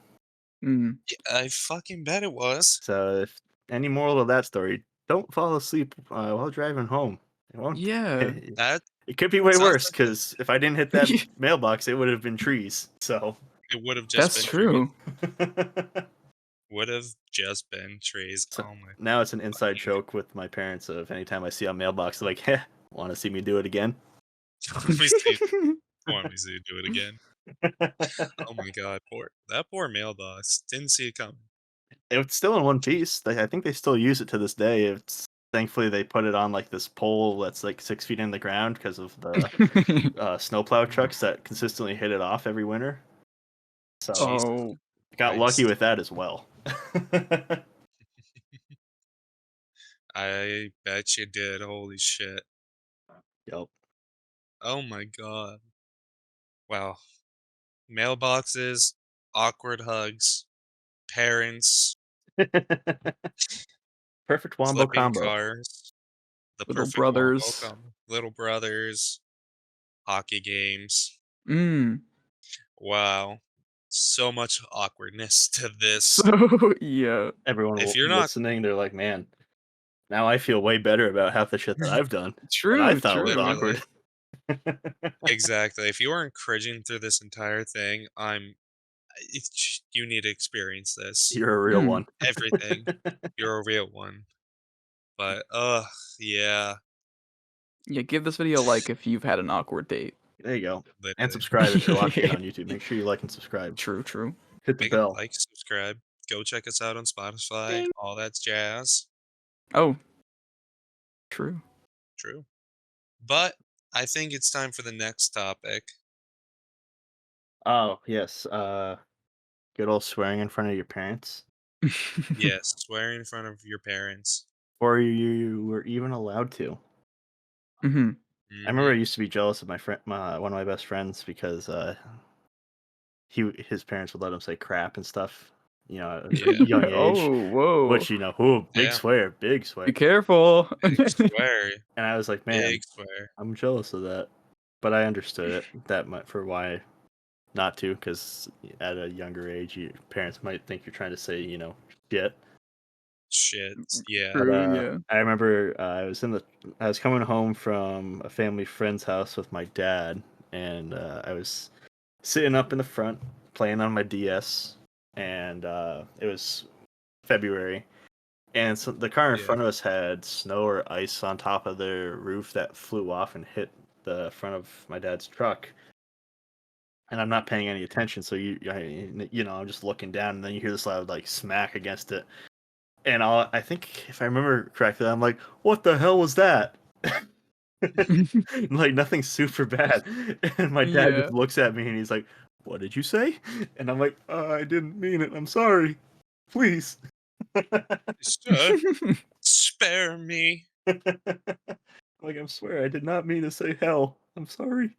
Mm. Yeah, I fucking bet it was. So if any moral of that story, don't fall asleep while driving home. It won't. Yeah. That It could be way sounds worse like because if I didn't hit that mailbox, it would have been trees. So it would have just That's been trees. true. Would have just been trees. so Oh my now it's an inside fucking joke with my parents of anytime I see a mailbox, they're like, "Heh, want to see me do it again?" let me see. Want me to do it again. Oh my god, poor mailbox. Didn't see it coming. It's still in one piece. I think they still use it to this day. It's thankfully they put it on like this pole that's like 6 feet in the ground because of the snowplow trucks that consistently hit it off every winter. So Jesus Oh. got lucky Christ. with that as well. I bet you did. Holy shit. Yep. Oh my god. Wow. Mailboxes, awkward hugs, parents, Perfect wombo flipping combo. cars, the Little perfect wombo brothers. combo, little brothers, hockey games. Mm. Wow. So much awkwardness to So, this. yeah. Everyone If you're not listening, they're like, man, now I feel way better about half the shit that I've done that I True, thought was true. literally awkward. exactly, if you aren't cringing through this entire thing, you need to experience this. You're a real Mm. one. Everything. You're a real one. But yeah, Yeah, give this video a like if you've had an awkward date. There you go. And literally. subscribe if you're watching it on YouTube. Make sure you like and subscribe. True, true. Hit the Make a bell. like, subscribe, go check us out on Spotify, Ding. all that jazz. Oh, true. True. But I think it's time for the next topic. Oh, yes. Good old swearing in front of your parents. Yes, swear in front of your parents. Or you were even allowed to. Mhm. I remember I Mhm. used to be jealous of my friend, one of my best friends, because his parents would let him say crap and stuff, at a Yeah. young age. Oh, whoa. Which who big Yeah. swear, big Be swear. careful. Big swear. And I was like, man, Big swear. I'm jealous of that. But I understood it for why not to, because at a younger age, your parents might think you're trying to say, shit. Shit. Yeah. But True, yeah. I remember I was coming home from a family friend's house with my dad, and I was sitting up in the front playing on my DS, and it was February, and so the car in Yeah. front of us had snow or ice on top of their roof that flew off and hit the front of my dad's truck. And I'm not paying any attention, so I'm just looking down, and then you hear this loud like smack against it, and I think if I remember correctly, I'm like, "What the hell was that?" Like nothing super bad, and my dad Yeah. just looks at me and he's like, "What did you say?" And I'm like, "I didn't mean it. I'm sorry. Please." Sir, spare me. Like, I swear I did not mean to say hell. I'm sorry.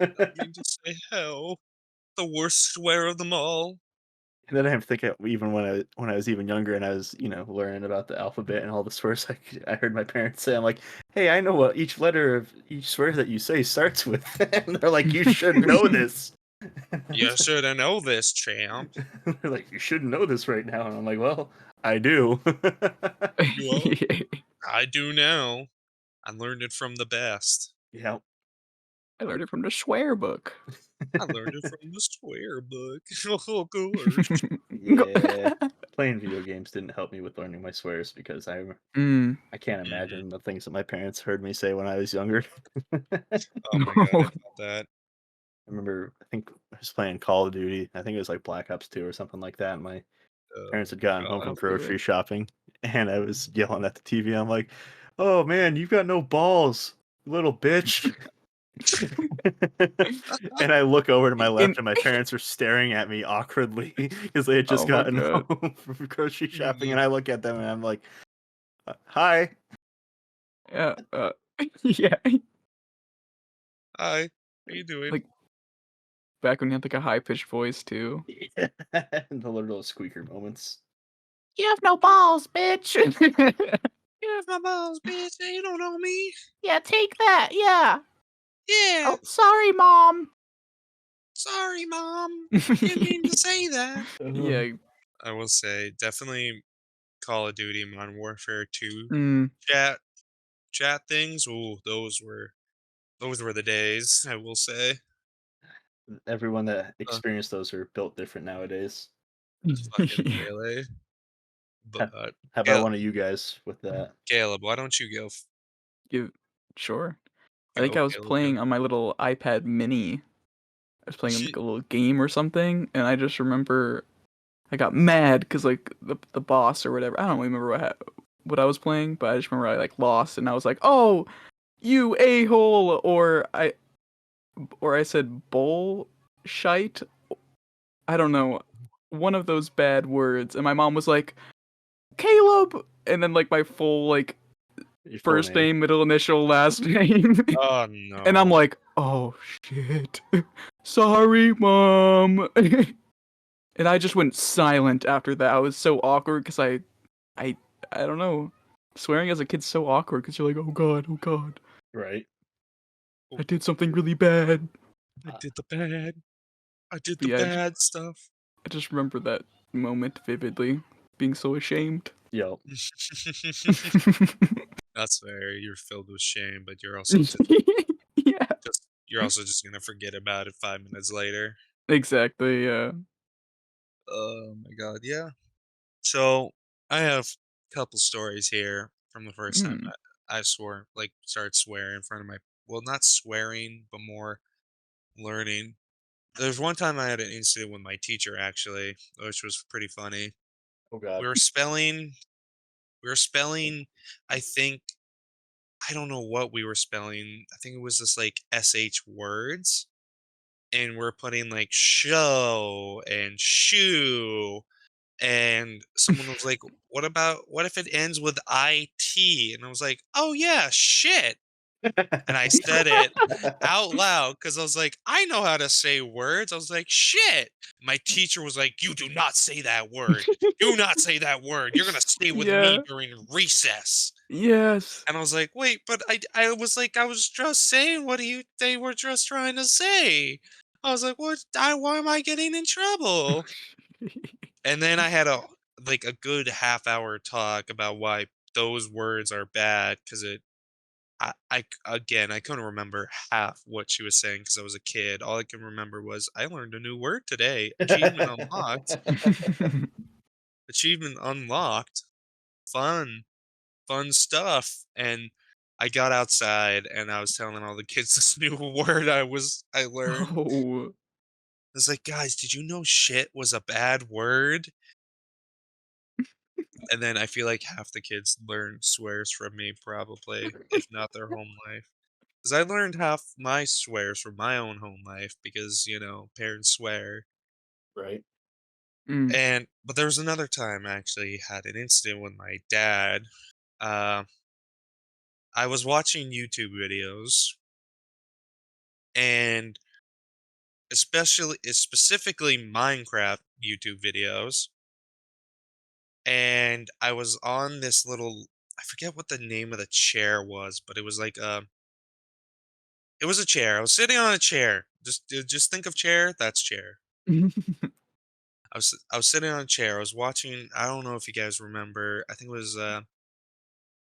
I mean to say hell. The worst swear of them all. And then I have to think even when I was even younger and I was learning about the alphabet and all the swears I heard my parents say. I'm like, hey, I know what each letter of each swear that you say starts with. And they're like, you should know this. You should have know this, champ. They're like, you should know this right now. And I'm like, well, I do. Well, I do now. I learned it from the best. Yeah. I learned it from the swear book. I learned it from the square book. Of course. Yeah, playing video games didn't help me with learning my swears because Mm. I can't Mhm. imagine the things that my parents heard me say when I was younger. I Oh my god, I felt that. remember, I think I was playing Call of Duty. I think it was like Black Ops 2 or something like that. And my parents Oh had gotten home god. from Probably grocery shopping, and I was yelling at the TV. I'm like, "Oh man, you've got no balls, you little bitch!" And I look over to my in left, and my parents are staring at me awkwardly because they had just oh my gotten god. home from grocery shopping. Mhm. And I look at them, and I'm like, "Hi." Yeah, yeah, Hi. How you doing? like, back when you had, like, a high-pitched voice too. Yeah. The little squeaker moments. "You have no balls, bitch." Here's my balls, bitch. You don't know me. "Yeah, take that, yeah. Yeah. Oh, sorry, mom." Sorry, mom. Didn't mean to say that. Uh, Yeah, I will say, definitely Call of Duty Modern Warfare 2 mm. chat chat things. Ooh, those were the days, I will say. Everyone that Uh, experienced those are built different nowadays. fucking Yeah. really. How, But how about Gal one of you guys with that? Caleb, why don't you go You sure. I think go, I was Caleb, go? playing on my little iPad mini. I was playing, like, a little game or something, and I just remember I got mad because, like, the boss or whatever, I don't remember what I was playing, but I just remember I, like, lost, and I was like, "Oh, you a-hole," or I said bullshite. I don't know, one of those bad words, and my mom was like, "Caleb!" And then, like, my full, like, Your full first name. name, middle initial, last name. Oh, And I'm no. like, "Oh, shit. Sorry, mom." And I just went silent after that. I was so awkward because I I don't know. Swearing as a kid's so awkward because you're like, oh god, Right. Oh, I did something really bad." I did the bad. I did But the yeah, bad stuff. I just remember that moment vividly, being so ashamed. Yo. That's fair. You're filled with shame, but you're also just Yeah, you're also just gonna forget about it 5 minutes later. exactly. Yeah. Oh my god, yeah. So I have a couple stories here from the first time Mm. I swore, like started swearing in front of my well, not swearing, but more learning. There's one time I had an incident with my teacher actually, which was pretty funny. Oh God. We were spelling we were spelling, I think I don't know what we were spelling. I think it was just like SH words. And we're putting like show and shoe. And someone was like, what if it ends with IT? And I was like, oh yeah, shit. And I said it out loud because I was like, I know how to say words. I was like, shit. My teacher was like, you do not say that word. Do not say that word. You're going to stay with me Yeah. during recess. Yes. And I was like, "Wait, but I was like, I was just saying what you they were just trying to say." I was like, "What? Why am I getting in trouble?" And then I had a good half hour talk about why those words are bad because again I couldn't remember half what she was saying because I was a kid. All I can remember was I learned a new word today. Achievement unlocked. Achievement unlocked. Fun. Fun stuff. And I got outside and I was telling all the kids this new word I learned. Oh. I was like, guys, did you know shit was a bad word? And then I feel like half the kids learned swears from me, probably, if not their home life. Because I learned half my swears from my own home life because, parents swear. Right. Mm. But there was another time I actually had an incident with my dad. Uh, I was watching YouTube videos and specifically Minecraft YouTube videos, and I was on this little I forget what the name of the chair was, but it was like it was a chair. I was sitting on a chair. Just think of chair, that's chair. I was sitting on a chair. I was watching I don't know if you guys remember. I think it was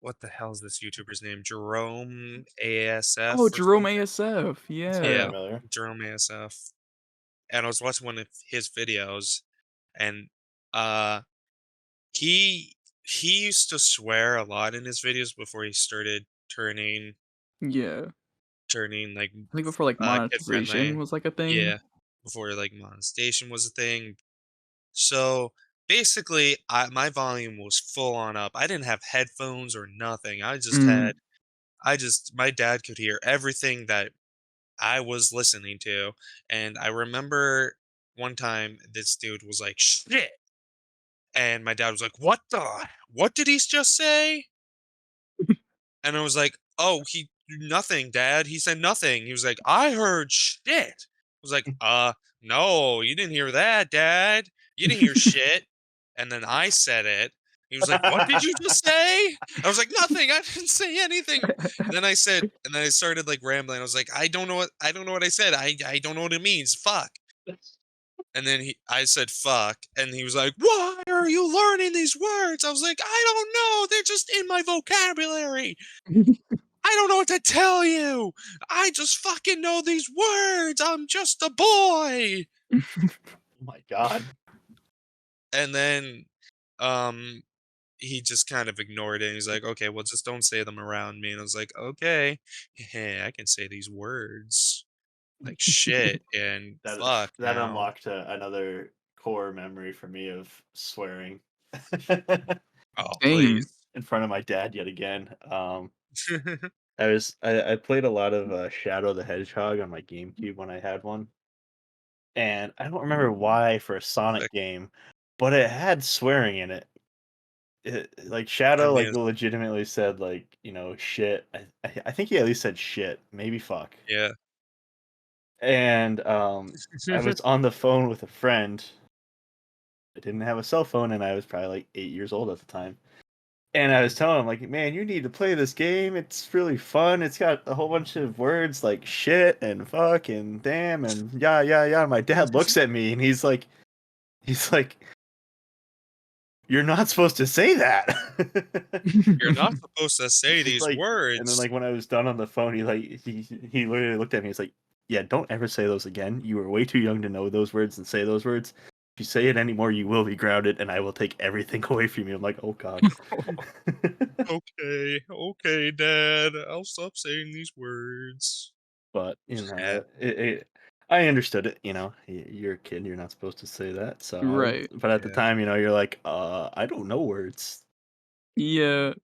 what the hell is this YouTuber's name? Jerome ASF Oh, or Jerome something? ASF. Sounds Yeah, Yeah. familiar. Jerome ASF. And I was watching one of his videos, and uh, he he used to swear a lot in his videos before he started turning Yeah. like I think before like kid monetization friendly. was like a thing. Yeah, before like monetization was a thing. So basically, my volume was full on up. I didn't have headphones or nothing. Mm. I just my dad could hear everything that I was listening to, and I remember one time this dude was like, "Shit," and my dad was like, What did he just say?" And I was like, "Oh, he nothing, Dad. He said nothing." He was like, "I heard shit." I was like, no, you didn't hear that, Dad. You didn't hear shit." And then I said it. He was like, "What did you just say?" I was like, "Nothing. I didn't say anything." And then I started like rambling. I was like, I don't know what I said. I don't know what it means. Fuck." And then I said fuck, and he was like, "Why are you learning these words?" I was like, "I don't know. They're just in my vocabulary. I don't know what to tell you. I just fucking know these words. I'm just a boy." Oh my god. And then um he just kind of ignored it. He's like, "Okay, well just don't say them around me." And I was like, "Okay. Yeah, I can say these words like shit and That fuck that now." unlocked another core memory for me of swearing Oh, Same. please. in front of my dad yet again. I played a lot of Shadow the Hedgehog on my GameCube when I had one, and I don't remember why for a Sonic Sick. game, but it had swearing in it. Like I Shadow, mean, like legitimately said like shit. I think he at least said shit, maybe fuck. yeah. And I was on the phone with a friend. I didn't have a cell phone, and I was probably like 8 years old at the time. And I was telling him, like, man, you need to play this game. It's really fun. It's got a whole bunch of words like shit and fuck and damn and yeah, yeah, yeah. And my dad looks at me and he's like, you're not supposed to say that. You're not supposed to say He's these like, and then words. like when I was done on the phone, he literally looked at me. He's like, yeah, don't ever say those again. You were way too young to know those words and say those words. If you say it anymore, you will be grounded, and I will take everything away from you. I'm like, oh god. Okay, okay, Dad. I'll stop saying these words. But Yeah, I understood it. You're a kid. You're not supposed to say that. Right. But at the yeah. time, you're like, I don't know words. Yeah.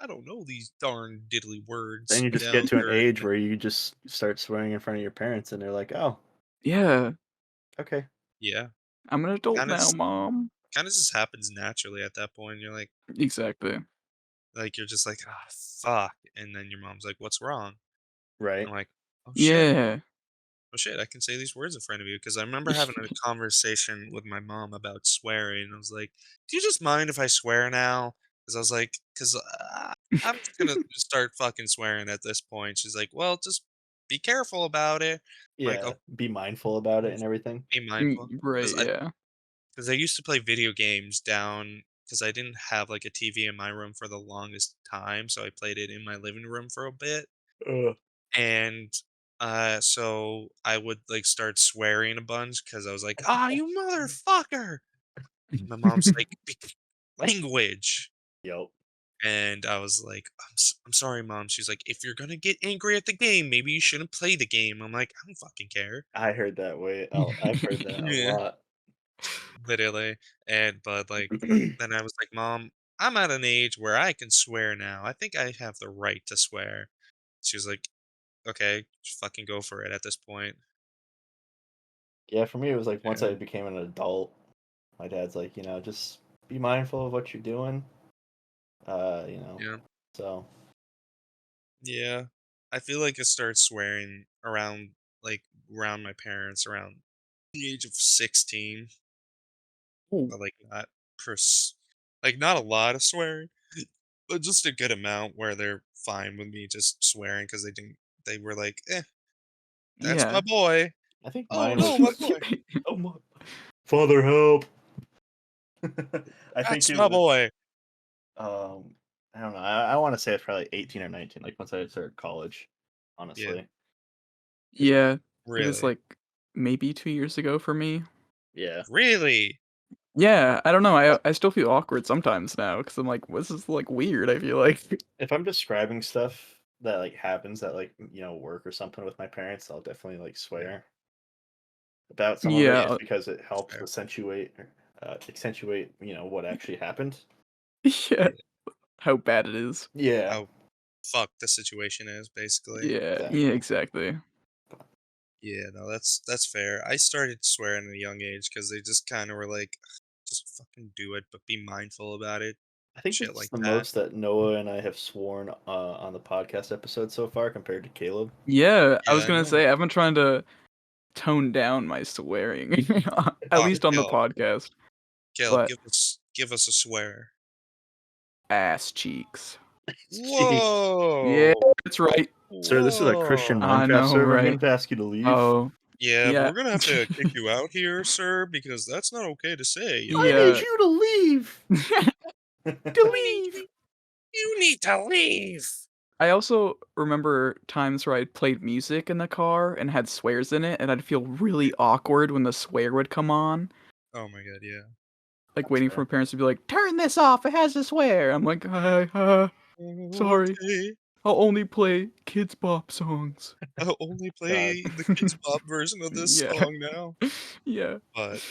I don't know these darn diddly Then words you just get down to an here. age where you just start swearing in front of your parents, and they're like, oh, Yeah. okay. Yeah, I'm an adult kind of now, mom. kind of just happens naturally at that point. You're Exactly. you're just like, ah, fuck, and then your mom's like, "What's wrong?" Right. I'm like, "Oh shit, Yeah. oh shit, I can say these words in front of you." Because I remember having a conversation with my mom about swearing. I was like, "Do you just mind if I swear now?" Because I was like, "Because I'm just gonna start fucking swearing at this point." She's like, "Well, just be careful about it." I'm like, Yeah. "Oh, Be mindful about it and everything. be mindful." Right, yeah. Because I used to play video games down because I didn't have like a TV in my room for the longest time, so I played it in my living room for a bit. Ugh. And so I would like start swearing a bunch because I was like, "Ah, you motherfucker!" My mom's like, "Language." Yep. And I was like, I'm sorry, mom." She's like, "If you're gonna get angry at the game, maybe you shouldn't play the game." I'm like, "I don't fucking care." I heard that way. I've heard that a Yeah, lot. literally. But like, then I was like, "Mom, I'm at an age where I can swear now. I think I have the right to swear." She was like, "Okay, just fucking go for it at this point." Yeah, for me, it was like once Yeah, I became an adult, my dad's like, just be mindful of what you're doing. Uh, you know, yeah, so yeah. I feel like I started swearing around around my parents around the age of 16, Ooh, but like not a lot of swearing, but just a good amount where they're fine with me just swearing because they were like, that's my yeah. boy. I think Oh mine no, was my just, boy. oh my, father help. I think That's it my was boy. um I don't know. I want to say it's probably 18 or 19. Like once I started college, Yeah, honestly. Yeah, it was really, like maybe 2 years ago for me. Yeah. really. Yeah, I don't know. I still feel awkward sometimes now because I'm like, this is like weird. I feel like. If I'm describing stuff that like happens at like work or something with my parents, I'll definitely like Yeah, swear about some of it yeah, Yeah, just because it helps fair. accentuate what actually happened. yeah. Yeah, How bad it is. Yeah, how fucked the situation is, basically. Yeah, exactly. exactly. Yeah, no, that's fair. I started swearing at a young age because they just kind of were like, just fucking do it, but be mindful about it, I think shit that's like the that. most that Noah and I have sworn on the podcast episode so far compared to Caleb. Yeah, I Yeah, was I gonna know. say I've been trying to tone down my swearing, at Oh, least on the Caleb, podcast. Caleb, But give us a swear. ass cheeks. Jeez. Yeah, Whoa, that's right. Sir, this is a Christian whoa. I Minecraft know, server. I'm right? going to ask you to leave. Oh, Yeah, but yeah. we're gonna have to kick you out here, sir, because that's not okay to say, you I know? need Yeah. you to leave. To We need leave. you need to leave. I also remember times where I played music in the car and had swears in it, and I'd feel really awkward when the swear would come on. Oh my god, yeah. Like That's waiting for fair. my parents to be like, "Turn this off! It has a swear." I'm like, sorry. Okay. I'll only play kids pop songs." I'll only God. play the Kids Bop version of this Yeah. song now. Yeah. But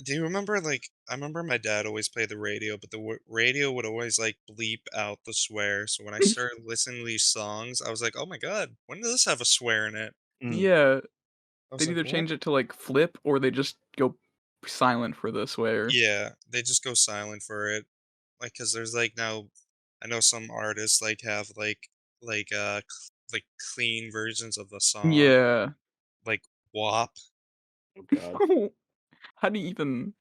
do you remember, like, I remember my dad always played the radio, but the radio would always, like, bleep out the swear. So when I started listening to these songs, I was like, oh my god, when does this have a swear in it? Mm, Yeah. I was They'd like, either what? change it to like flip or they just go silent for the swear. Yeah, they just go silent for it. Like, cause there's like now, I know some artists like have like clean versions of the song, Yeah. like WAP. oh God. How do you even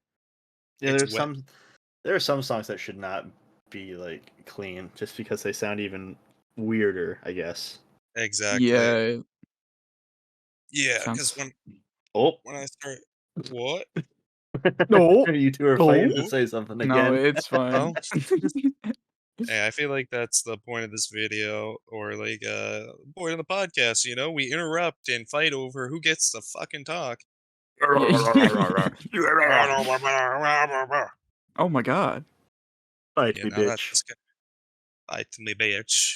Yeah, It's wet. there are some songs that should not be like clean just because they sound even weirder, I guess. Exactly. Yeah, Yeah, cause sounds Oh, when I start what? No. you two are fighting No. to What? say something No, again. it's fine. Oh, hey, I feel like that's the point of this video, or like point of the podcast. You know, we interrupt and fight over who gets to fucking talk. Yeah. Oh my god. Fight Yeah, me, now that's bitch. just gonna fight me, bitch.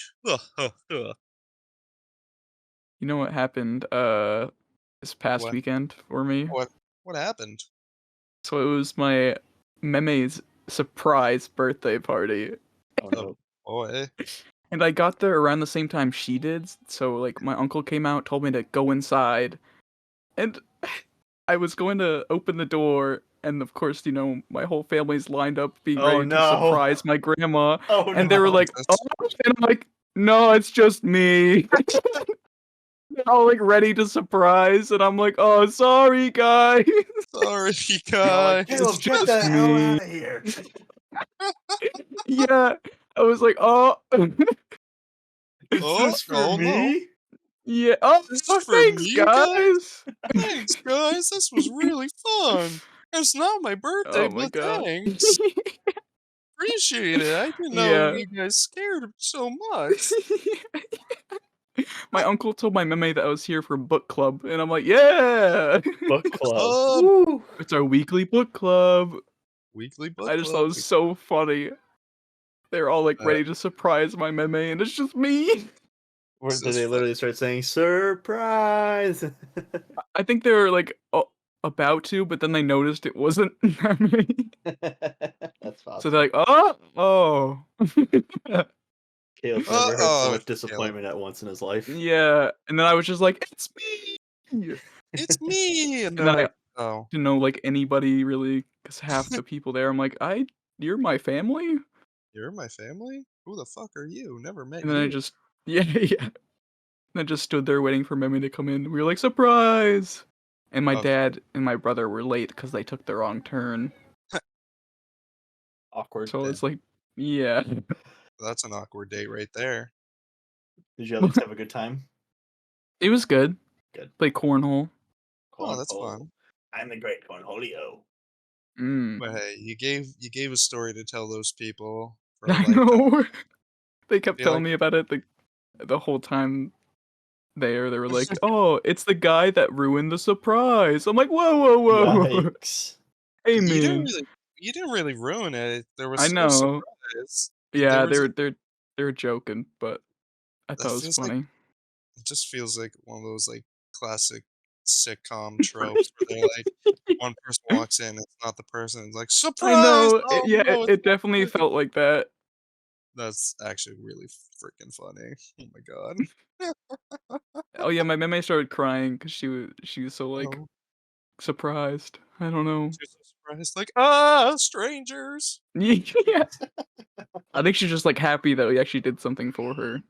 You know what happened this past What? weekend for me? What? What happened? So it was my meme's surprise birthday party. Oh Oh no. boy. And I got there around the same time she did. So like my uncle came out, told me to go inside. And I was going to open the door, and of course, my whole family's lined up being Oh ready to no. surprise my grandma. Oh And they were no. like, "Oh," Jesus. and I'm like, "No, it's just me." They're all like ready to surprise, and I'm like, "Oh, sorry, guys." Sorry, They're all like, guys. It's Caleb, get just the hell me. out of here. Yeah, I was like, "Oh, Is Oh this for no, no. me? yeah. This is Oh, for thanks, me, guys. guys." Thanks, guys. This was really fun. It's not my birthday, Oh my but god. thanks. Appreciate it. I didn't know Yeah. you guys cared so much. My uncle told my meme that I was here for book club, and I'm like, "Yeah." Book club. Club. Woo. It's our weekly book club. Weekly book I just thought it club. was so funny. They're all like Uh, ready to surprise my meme, and it's just me. Where this did is they fun. literally start saying surprise? I think they were like about to, but then they noticed it wasn't me. That's So they're possible. like, "Oh." Caleb's never heard so Uh-oh, much Caleb. disappointment at once in his life. Yeah, and then I was just like, "It's me." It's me. And And they're then I like, oh, didn't know like anybody really, cause half the people there, I'm like, you're my family?" you're my family? Who the fuck are you? Never met And then I you. just yeah, yeah. And I just stood there waiting for Mimi to come in. We were like, "Surprise!" And my Okay. dad and my brother were late because they took the wrong turn. Awkward. So it's like, yeah. That's an awkward date right there. Did you at least have a good time? It was good. Good. Play cornhole. Oh, that's Cornhole. fun. I'm the great cornholio. Mm. But hey, you gave a story to tell those people for a I lifetime. know. They kept Be telling like, me about it the whole time there. They were like, "Oh, it's the guy that ruined the surprise." I'm like, "Whoa, whoa, whoa. Yikes. Hey, you didn't man." really, you didn't really ruin it. There I was no know. surprise. There Yeah, was. they're joking, but I thought That it was feels like funny. it just feels like one of those like classic sitcom tropes where they're like, one person walks in, it's not the person. It's like I surprise! know. Oh Yeah, no, it's it not definitely you. felt like that. That's actually really freaking funny. Oh my god. Oh yeah, my meme started crying because she was so like Oh, surprised. I don't know. she's so surprised, like strangers. Yeah, I think she's just like happy that we actually did something for her.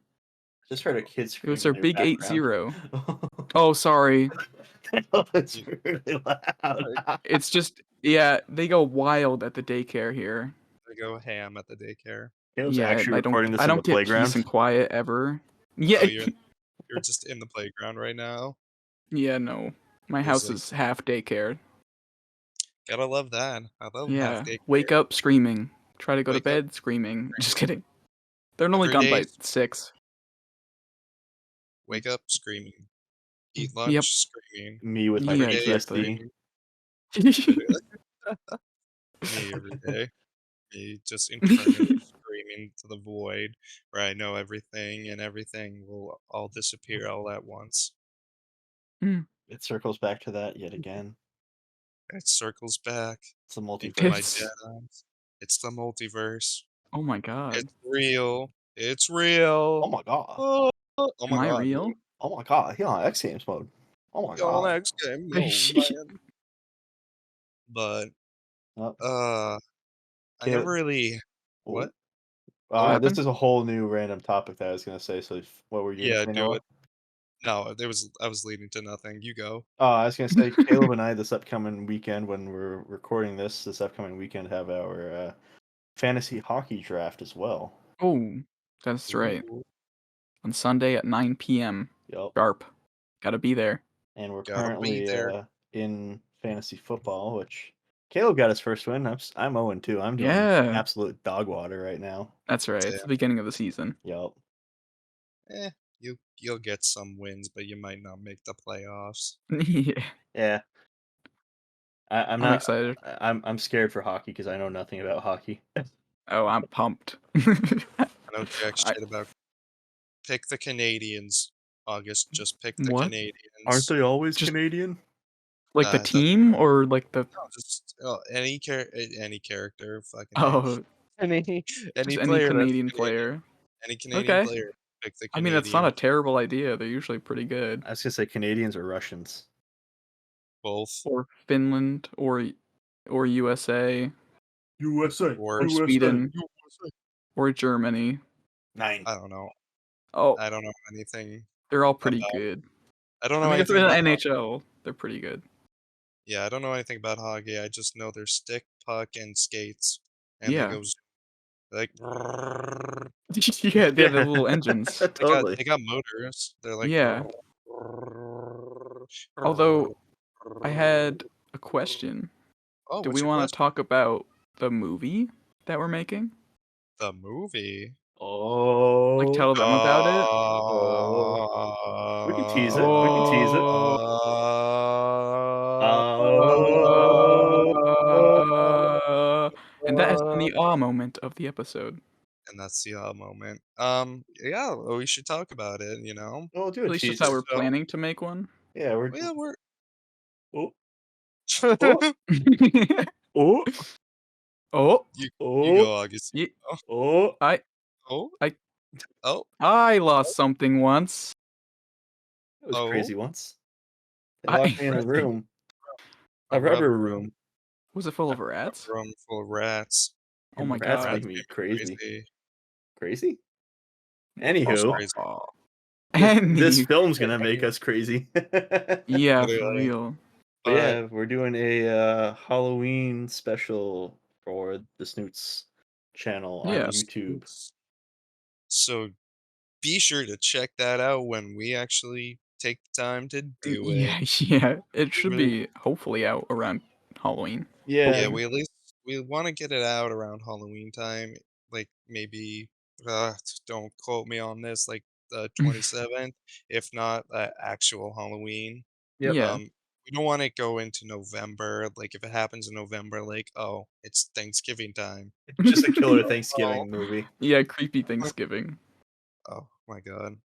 Just heard a kid It was screaming her in your big background. 8-0. Oh, sorry. It's You, really loud. like, It's just yeah, they go wild at the daycare here. they go ham at the daycare. Caleb's Yeah, actually recording I this in the don't get peace playground. and quiet ever. Oh, Yeah, you're just in the playground right now. yeah, no. My There's house like, is half daycare. gotta love that. I love half Yeah, wake daycare. up screaming. Try to go to Wake up bed screaming. Just kidding. They're normally every gone day. by 6. Wake up screaming. Eat Yep. lunch screaming. Me with my Every Yeah, day exactly. PTSD. screaming. Me every day. Me just internally screaming to the void where I know everything and everything will all disappear all at once. Mm. It circles back to that yet again. It circles back It's a into my multiverse. It's dead eyes. It's the multiverse. oh my god. It's real. It's real. Oh my god. Oh, oh Am my I god, real? dude. Oh my god. He on X Games mode. Oh my Y'all god. next game, no man. But Oh, uh I never Caleb. really Oh. what? Oh, What This happened? is a whole new random topic that I was gonna say. So, what were you gonna yeah, say, do Noah? it. No, there was I was leading to nothing. You go. I was gonna say Caleb and I this upcoming weekend when we're recording this upcoming weekend have our fantasy hockey draft as well. Oh, that's right. Ooh, On Sunday at 9 p.m. Yep. sharp. Gotta be there. And we're gotta be currently there. in fantasy football, which Caleb got his first win. I'm 0-2. I'm doing Yeah, absolute dog water right now. that's right. It's the beginning of the season. Yep. Eh, you'll get some wins, but you might not make the playoffs. Yeah, Yeah. I'm I'm not. excited. I'm scared for hockey because I know nothing about hockey. Oh, I'm pumped. I know jack I shit about pick the Canadians. August, just pick the what? Aren't Canadians. they always Just Canadian? like the That's team or like the no, just any character, fucking A. oh, Any just any any player that's Canadian Canadian. player. Any Canadian Okay. player, pick the I mean, that's not Canadian. a terrible idea. They're usually pretty good. I was gonna say Canadians or Russians. Both Or Finland or USA USA. or or Sweden USA. or Germany. 9. I don't know. Oh, I don't know anything they're all pretty about. good. I don't I know mean, if they're anything in the about. NHL, they're pretty good. Yeah, I don't know anything about hockey. I just know there's stick, puck, and skates, and they Yeah. go like Yeah, they have the Yeah, little engines. totally. they got motors. They're like Yeah. Although I had a question. oh, Do what's we your want to question? talk about the movie that we're making? The movie. Like Oh, tell them about it? oh. We can tease it. We can tease it. Oh. Oh. And that has been the awe moment of the episode. and that's the moment. Yeah, well, we should talk about it. You know. We'll do a At least that's teaser. how we're So planning to make one. Yeah, yeah, we're. oh, oh, oh, Oh, You oh, go, August. ye- Oh, oh. I, oh, I, oh, I lost something once. It was oh. crazy once. They locked I me in a room, A a rubber rubber room. room. was it full A of rats? rubber room full of rats. Oh my And rats make god. Rats me made me crazy. crazy. Crazy? Most Anywho, crazy. this Any, film's gonna make us crazy. yeah, for Literally. real. But But yeah, we're doing a Halloween special for the Snoots channel on Yeah. YouTube. so be sure to check that out when we actually take the time to do it. Yeah, yeah. It We should really, be hopefully out around Halloween. Yeah, yeah, we at least we want to get it out around Halloween time, like maybe Don't quote me on this, like the 27th, if not actual Halloween. Yep. Yeah. We don't want to go into November. Like if it happens in November, like oh, it's Thanksgiving time. Just a killer Oh, Thanksgiving movie. Yeah, creepy Thanksgiving. oh my god.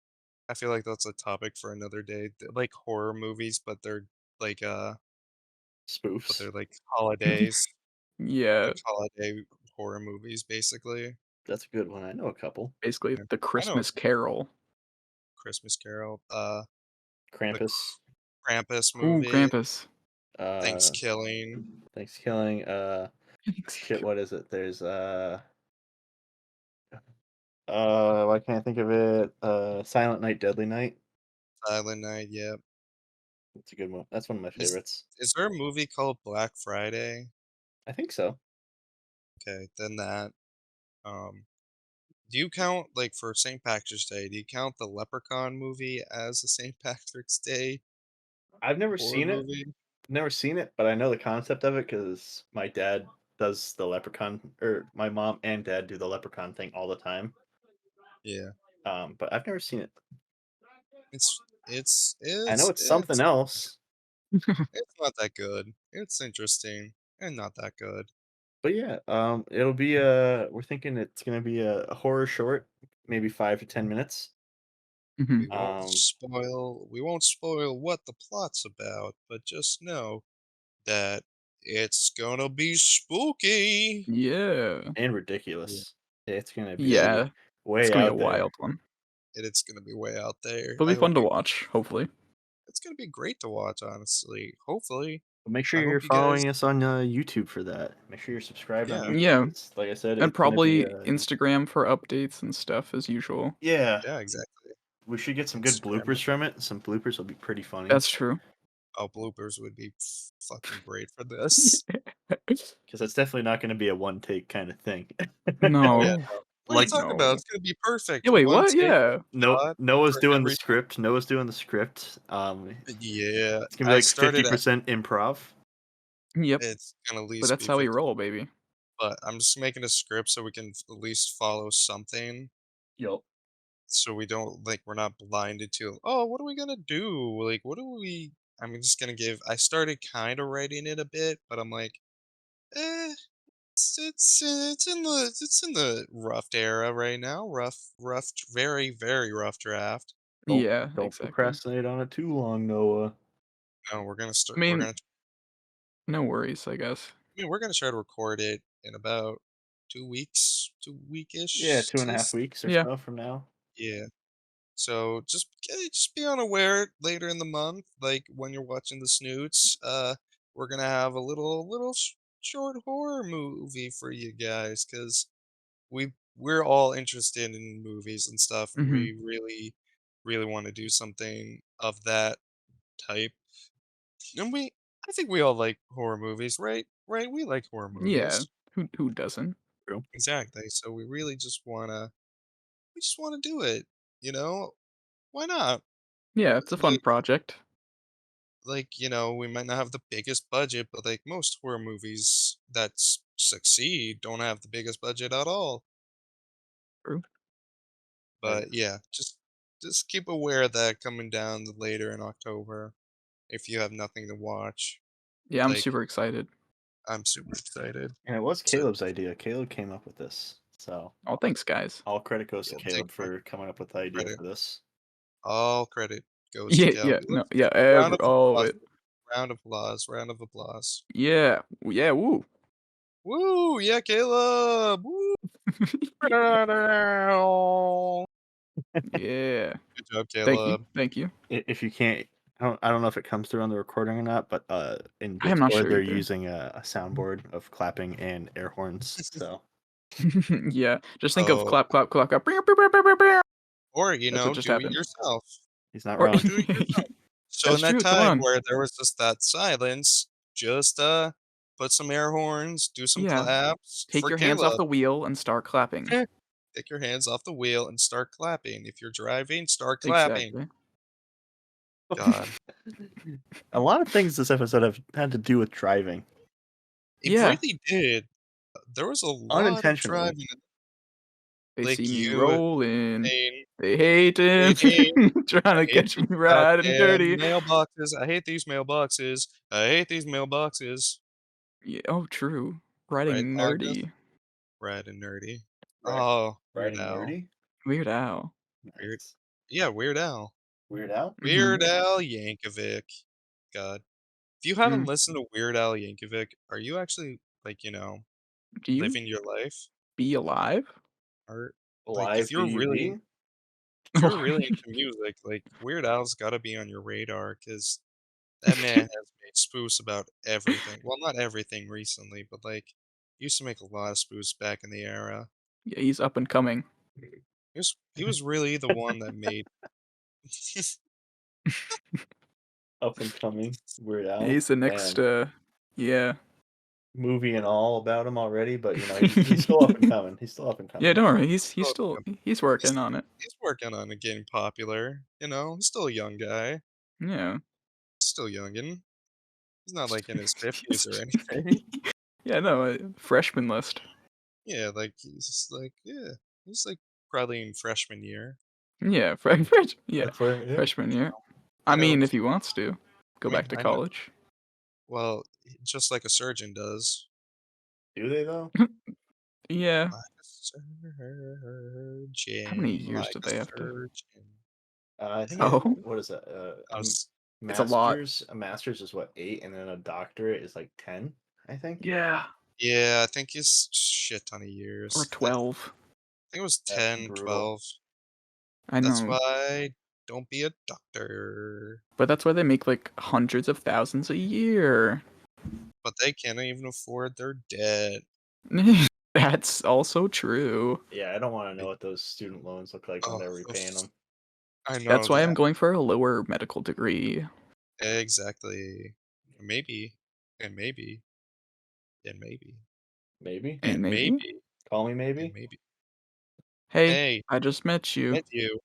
I feel like that's a topic for another day. Like horror movies, like but Spoofs. they're like holidays, Yeah, like holiday horror movies, basically. That's a good one. I know a couple. basically Yeah. the I know Christmas Carol. Christmas Carol, the Krampus. Krampus Ooh, movie, Krampus. Uh, Thanksgiving. Thanksgiving. Shit. What is it? There's why can't I think of it? Silent Night, Deadly Night. Silent Night, yeah. That's a good one. That's one of my Is favorites. is there a movie called Black Friday? I think so. Okay, then that. Um, do you count like for St. Patrick's Day? Do you count the Leprechaun movie as a St. Patrick's Day I've never horror seen it. movie? Never seen it, but I know the concept of it because my dad does the Leprechaun, or my mom and dad do the Leprechaun thing all the time. Yeah, But I've never seen it. I know it's something else, it's not that good. It's interesting and not that good. but yeah, it'll be we're thinking it's gonna be a horror short, maybe 5 to 10 minutes. Mhm. Um, We won't spoil what the plot's about, but just know that it's gonna be spooky. Yeah. and Yeah, ridiculous. It's gonna yeah, be Yeah. It's way gonna be a out there. wild one. it's gonna be way out there. It'll be I hope fun to you watch, hopefully. It's gonna be great to watch, honestly. Hopefully. But make sure I you're hope you guys following us on YouTube for that. Make sure you're subscribed on Yeah, YouTube. Yeah, It's like I said, and it's gonna be probably Instagram for updates and stuff as usual. yeah. yeah, exactly. We should get some good Instagram. bloopers from it. Some bloopers will be pretty funny That's true. Oh, bloopers would be fucking great for this. because it's definitely not going to be a one take kind of thing. Oh, yeah, No. no. What are you Like talking about? No. It's gonna be perfect. Yeah, wait, One what? take Yeah. no, shot Noah's for doing the every time. script. Noah's doing the script. Yeah, It's gonna be I like started at 50% improv. Yep. it's gonna at But least that's be how we 50, roll, baby. but I'm just making a script so we can at least follow something. Yup. So we don't like we're not blinded to, oh, what are we gonna do? Like, what do we? I'm just gonna give. I started kind of writing it a bit, but I'm like, eh, it's in the rough era right now. Very very rough draft. Don't Yeah, don't exactly. procrastinate on it too long, Noah. No, we're gonna I start. mean, no worries, I guess. We're gonna try to record it in about 2 weeks, 2 weekish. Yeah, 2.5 weeks or Yeah. so from now. Yeah. So just be unaware later in the month, like when you're watching the Snoots, we're gonna have a short horror movie for you guys because we're all interested in movies and stuff, and Mhm. we really want to do something of that type. And I think we all like horror movies, right? Right? We like horror Yeah. movies. Who doesn't? True. Exactly. So we just wanna do it. You know? Why not? Yeah, it's a fun Like project. we might not have the biggest budget, but like most horror movies that succeed don't have the biggest budget at all. True. Right. But yeah, just keep aware of that coming down later in October if you have nothing to watch. Yeah, I'm Like super excited. I'm super excited. And it was So Caleb's idea. Caleb came up with this. So Oh, thanks, guys. all credit goes to you'll take Caleb my for coming up with the idea credit. for this. All credit goes to Yeah, Cal. yeah, no, Let's yeah, round of all of applause. it. Round of applause. Round of applause. Yeah, yeah, woo. Woo! Yeah, Caleb. Woo! Yeah. Good job, Thank you, Caleb. thank you. If you can't, I don't know if it comes through on the recording or not, but in I am not Discord sure they're either. using a soundboard of clapping and air horns. So Yeah, just think of Oh, clap, clap, clap, clap. Beow, beow, beow, beow, beow, beow. or That's what just do it happened. yourself. he's not Or wrong. Do it yourself. So in that's that true. Come time on. where there was just that silence, just put some air horns, do some Yeah, claps take for your hands off Caleb. the wheel and start clapping. Take your hands off the wheel and start clapping. If you're driving, start clapping. Exactly. God, A lot of things this episode have had to do with driving, it Yeah. really did. There was a lot of unintentionally. driving. They like see me you rolling. saying, They hating. "Hey, Trying I to hate catch me these riding goddamn dirty. mailboxes. I hate these mailboxes. I hate these mailboxes." Yeah, oh, true. Right, Riding August? nerdy. Red and nerdy. Right. Oh, Weird Riding Al. nerdy. Weird Al. Weird. Nice. Yeah, Weird Al. Weird Al. Mhm. Weird Al Yankovic. God. If you haven't listened to Weird Al Yankovic, are you actually, like, Do you living your life? be alive? Or, like, Live BUB. if you're really into music, like, Weird Al's gotta be on your radar, cause that man has made spoofs about everything. Well, not everything recently, but, like, he used to make a lot of spoofs back in the era. Yeah, he's up and coming. He was really the one that made Up and coming. Weird Al. He's the next, Man. yeah. Movie and all about him already, but he's still up and coming. He's still up and Yeah, coming. don't worry. He's still still he's working he's on it. he's working on it getting popular, He's still a young guy. Yeah. Still youngin'. He's not, like, in his 50s or anything. Yeah, no, freshman list. Yeah, like, he's just, like yeah. He's, like, probably in freshman year. Yeah, yeah, That's where. Yeah. freshman year. I I know mean, it's if he wants to go back to I know. college. Well, just like a surgeon does. Do they though? Yeah. Like a How many surgeon, years like do a they have to? surgeon. I think Oh, what is that? I was it's a lot. A master's is what, 8, and then a doctorate is like 10, I think. Yeah. Yeah, I think it's shit ton of Or years. I 12. think it was That's 10, brutal. 12. I That's know. why don't be a doctor. But that's why they make like hundreds of thousands a year. But they can't even afford their debt. That's also true. Yeah, I don't want to know Like, what those student loans look like when oh, they're repaying them. I know That's why that. I'm going for a lower medical degree. Exactly. Maybe. And maybe. And maybe. Maybe. And And maybe. maybe. Call me And maybe. maybe. Hey, Hey, I just met you. met you.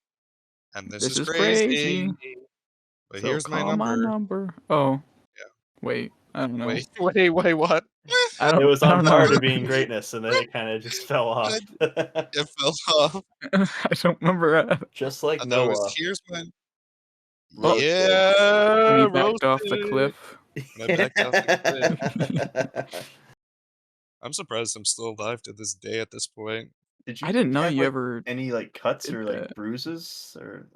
And this This is is crazy. crazy. But So here's my call my number. number. Oh, Yeah. wait. I don't know. Wait, what? It was I on don't par know. to being greatness, and then it kind of just fell off. It fell off. I don't remember. Just like I thought it was Noah. here's my Roasted. And he yeah backed off the roasted. cliff. And I backed off the cliff. I'm surprised I'm still alive to this day at this point. Did I you didn't know have you like ever any like cuts did or like that. bruises or?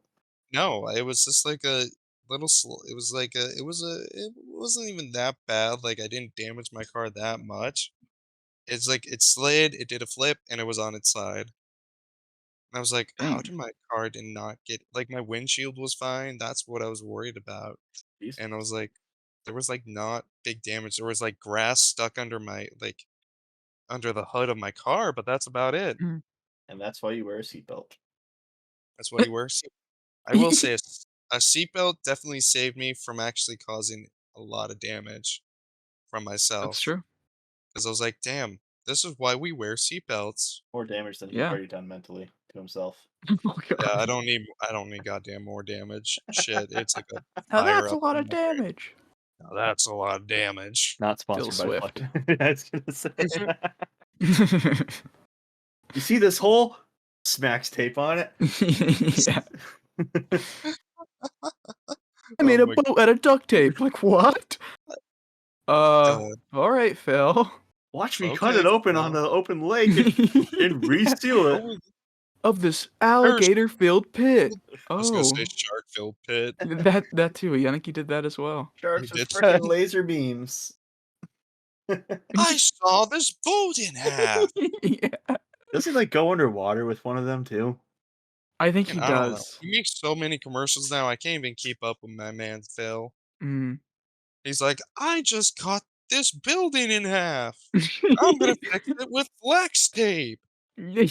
No, it was just like a little it was like it wasn't even that bad. Like I didn't damage my car that much. It's like it slid, it did a flip, and it was on its side. And I was like, how Dang. did my car did not get like my windshield was fine. That's what I was worried about. Jesus. And I was like, there was like not big damage. There was like grass stuck under my like under the hood of my car, but that's about it. Mm. And that's why you wear a seatbelt. That's why you wear. I will say a seatbelt definitely saved me from actually causing a lot of damage from That's myself. true. Because I was like, damn, this is why we wear seatbelts. More damage than he's Yeah. already done mentally to himself. Oh Yeah, god. I don't need goddamn more damage. Shit, it's like a Now fire that's a up lot in of my brain. damage. Now that's a lot of damage. Not Phil sponsored by Flex. Swift. I was gonna say. You see this hole? Smacks tape on it. Yeah. I made Oh a my boat out of duct tape. Like what? god. All right, Phil. Watch me cut Okay, it open on Phil. the open lake and reseal it. Oh, Of this there's alligator-filled pit. I was gonna say Oh, shark-filled pit. that too. Yannicki did that as well. He Sharks with did freaking that. laser beams. I saw this boat in half. Yeah, Does he like go underwater with one of them too? I think he I don't know. does. He makes so many commercials now, I can't even keep up with my man Phil. Mm. He's like, "I just cut this building in half. I'm gonna fix it with flex tape. Yeah.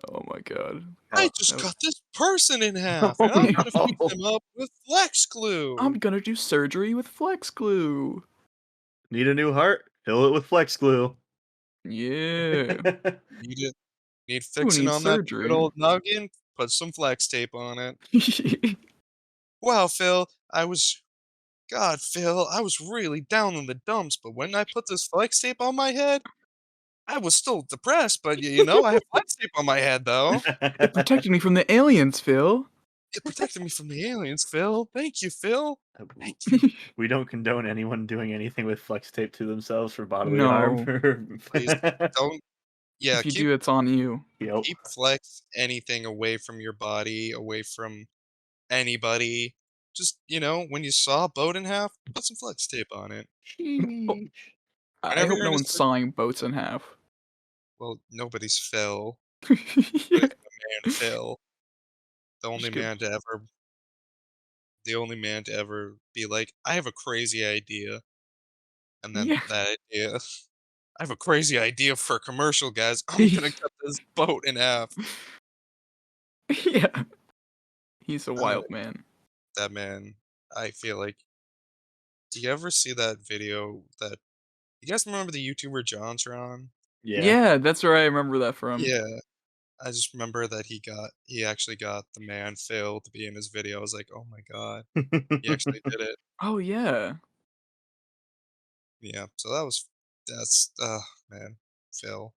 Oh my god. I Oh, just That cut this person in half, oh and I'm gonna fix no! him up with flex I'm glue." gonna do surgery with flex glue. Need a new heart? Fill it with flex glue. Yeah. Need it need Who fixing needs on that good surgery? old noggin? Put some flex tape on it. Wow, Phil, God, Phil, I was really down in the dumps, but when I put this flex tape on my head, I was still depressed, but I have flex tape on my head though. It protected me from the aliens, Phil. It protected me from the aliens, Phil. Thank you, Phil. Thank you. We don't condone anyone doing anything with flex tape to themselves for bodily harm. No. Please don't. Yeah, If you do, it's on you. Yep. keep flex anything away from your body, away from anybody. Just when you saw a boat in half, put some flex tape on it. Oh, I Whenever hope you're no in a one's sawing boats in half. well, nobody's Phil. Yeah. Nobody's the man Phil. The only Just get- man to ever the only man to ever be like, I have a crazy idea. And then Yeah. that idea I have a crazy idea for a commercial, guys. I'm gonna cut this boat in half. Yeah. He's a Uh, wild man. that man, I feel like do you ever see that video that you guys remember the YouTuber JonTron? Yeah. Yeah, that's where I remember that from. Yeah. I just remember that he actually got the man Phil to be in his video. I was like, "Oh my god, he actually did it." Oh yeah. Yeah, so man, Phil.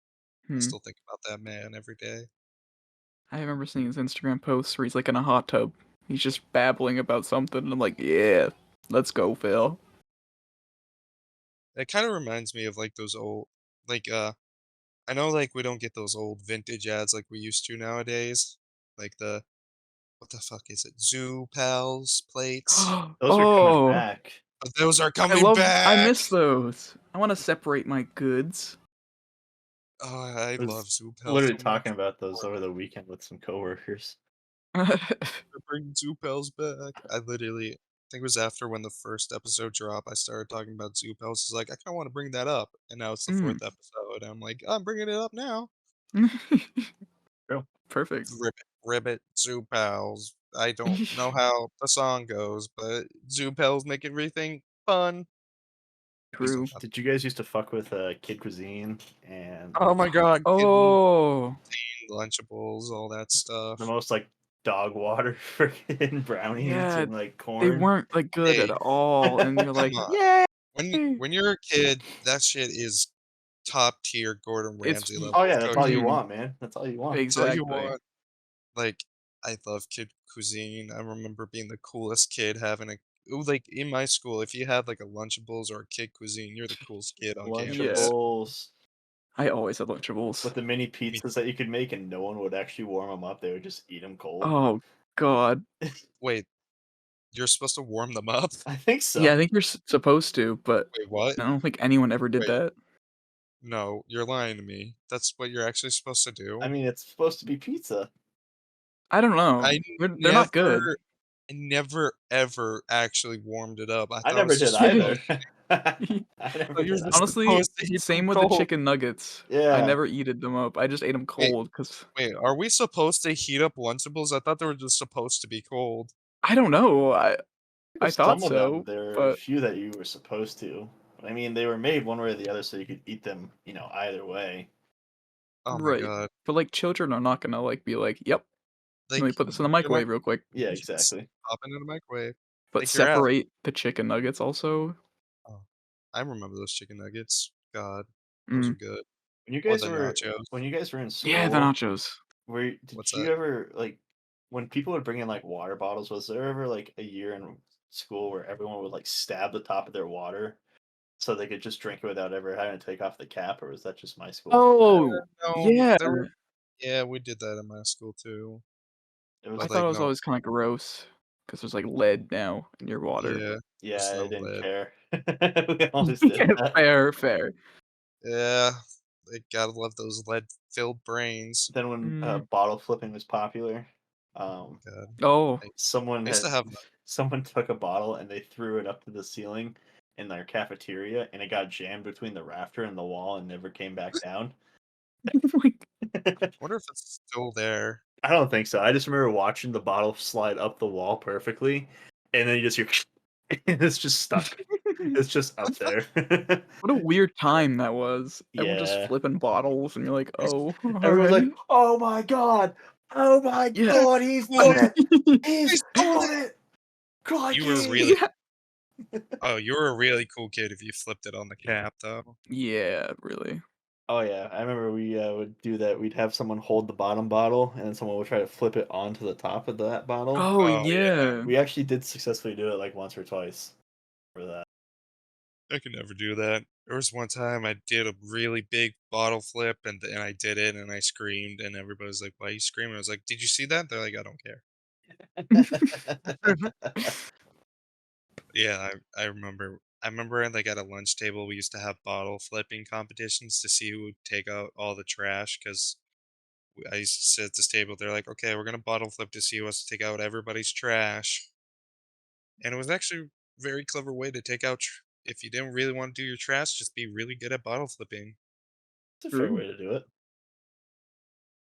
I Hmm. still think about that man every day. I remember seeing his Instagram posts where he's like in a hot tub. He's just babbling about something, and I'm like, yeah, let's go, Phil. It kind of reminds me of like those old like I know like we don't get those old vintage ads like we used to nowadays. Like the what the fuck is it? Zoo Pals plates. Those are coming Oh, back. But those are I coming love. I back. miss those. I want to separate my goods. Oh, I I love was Zoo Pals literally so much. talking about those over the weekend with some coworkers. They're bringing Zoo Pals back. I think it was after when the first episode dropped, I started talking about Zoo Pals. It's like, I kind of want to bring that up. And now it's the Mm. fourth episode. And I'm like, I'm bringing it up now. True. Perfect. Ribbit, Zoo Pals. I don't know how the song goes, but Zoo Pals make everything fun. True. Did you guys used to fuck with Kid Cuisine and Oh my god, Oh, Lunchables, all that the stuff. most like dog water freaking brownies yeah. and like They corn? weren't like good Hey, at all, and you're come like, on. yay! When you're a kid, that shit is top tier Gordon It's Ramsay level Oh yeah, that's all you cooking. Mhm. want, man. That's all you want. That's all you Exactly. want. Like, I love Kid Cuisine. I remember being the coolest kid having like in my school, if you had like a Lunchables or a Kid Cuisine, you're the coolest kid on Yeah. campus. Lunchables I always had Lunchables. with the mini Me- pizzas that you could make, and no one would actually warm them up. They would just eat them cold. Oh God. Wait, you're supposed to warm them up? I think so. Yeah, I think you're supposed to, but Wait, what? I don't think anyone ever did Wait, that. no, you're lying to me. That's what you're actually supposed to do? I mean, it's supposed to be pizza. I don't know. I They're not good. I never ever actually warmed it up. I I thought it never was did just either. supposed I never you're did just either. Honestly, supposed to heat them same with the cold. chicken nuggets. I Yeah. never heated them up. I just ate them Wait. cold because Wait, are we supposed to heat up Lunchables? I thought they were just supposed to be cold. I don't know. I There's thought some of them. so, There are a but few that you were supposed to. I mean, they were made one way or the other, so you could eat them, either way. Oh my right. god. But like children are not gonna like be like, yep. Let Like, me put this in the you're not microwave real quick. Yeah, just exactly. pop it in the microwave. But Like your ass. separate the chicken nuggets also. Oh, I remember those chicken nuggets. God, those are Mm. good. When you Or guys the were nachos. when you guys were in Yeah, the school, nachos. did What's you that? ever like when people would bring in like water bottles? Was there ever like a year in school where everyone would like stab the top of their water so they could just drink it without ever having to take off the cap, or was that just my school? Oh, No, yeah. yeah, we did that in my school too. It was I But thought like, it was no, always kind of gross because there's like lead now in your water. yeah, there's yeah, I no didn't lead. care. We always did Yeah, that. fair, fair. Yeah, they gotta love those lead-filled brains. Then when Mm. bottle flipping was popular, God, Oh, I, someone I used had to have. someone took a bottle and they threw it up to the ceiling in their cafeteria, and it got jammed between the rafter and the wall and never came back down. like, Wonder if it's still there. I don't think so. I just remember watching the bottle slide up the wall perfectly, and then you just hear, and it's just stuck. It's just up there. what a weird time that was. Everyone just Yeah. flipping bottles, and you're like, oh, all Everyone's like, right. "Oh my god! Oh my Yeah. god! He's What? done it! He's He's doing done it! You were Crikey!" really. Yeah. Oh, you were a really cool kid if you flipped it on the cap, though. Yeah, really. Oh yeah, I remember we would do that. We'd have someone hold the bottom bottle, and then someone would try to flip it onto the top of that bottle. Oh Oh yeah, yeah. We actually did successfully do it like once or twice for that. I could never do that. There was one time I did a really big bottle flip, and I did it, and I screamed, and everybody was like, "Why are you screaming?" I was like, "Did you see that?" They're like, "I don't care." Yeah, I remember. I remember like at a lunch table, we used to have bottle flipping competitions to see who would take out all the trash. Because I used to sit at this table. They're like, "Okay, we're gonna bottle flip to see who has to take out everybody's trash." And it was actually a very clever way to take out. If you didn't really want to do your trash, just be really good at bottle flipping. It's a fair True. way to do it.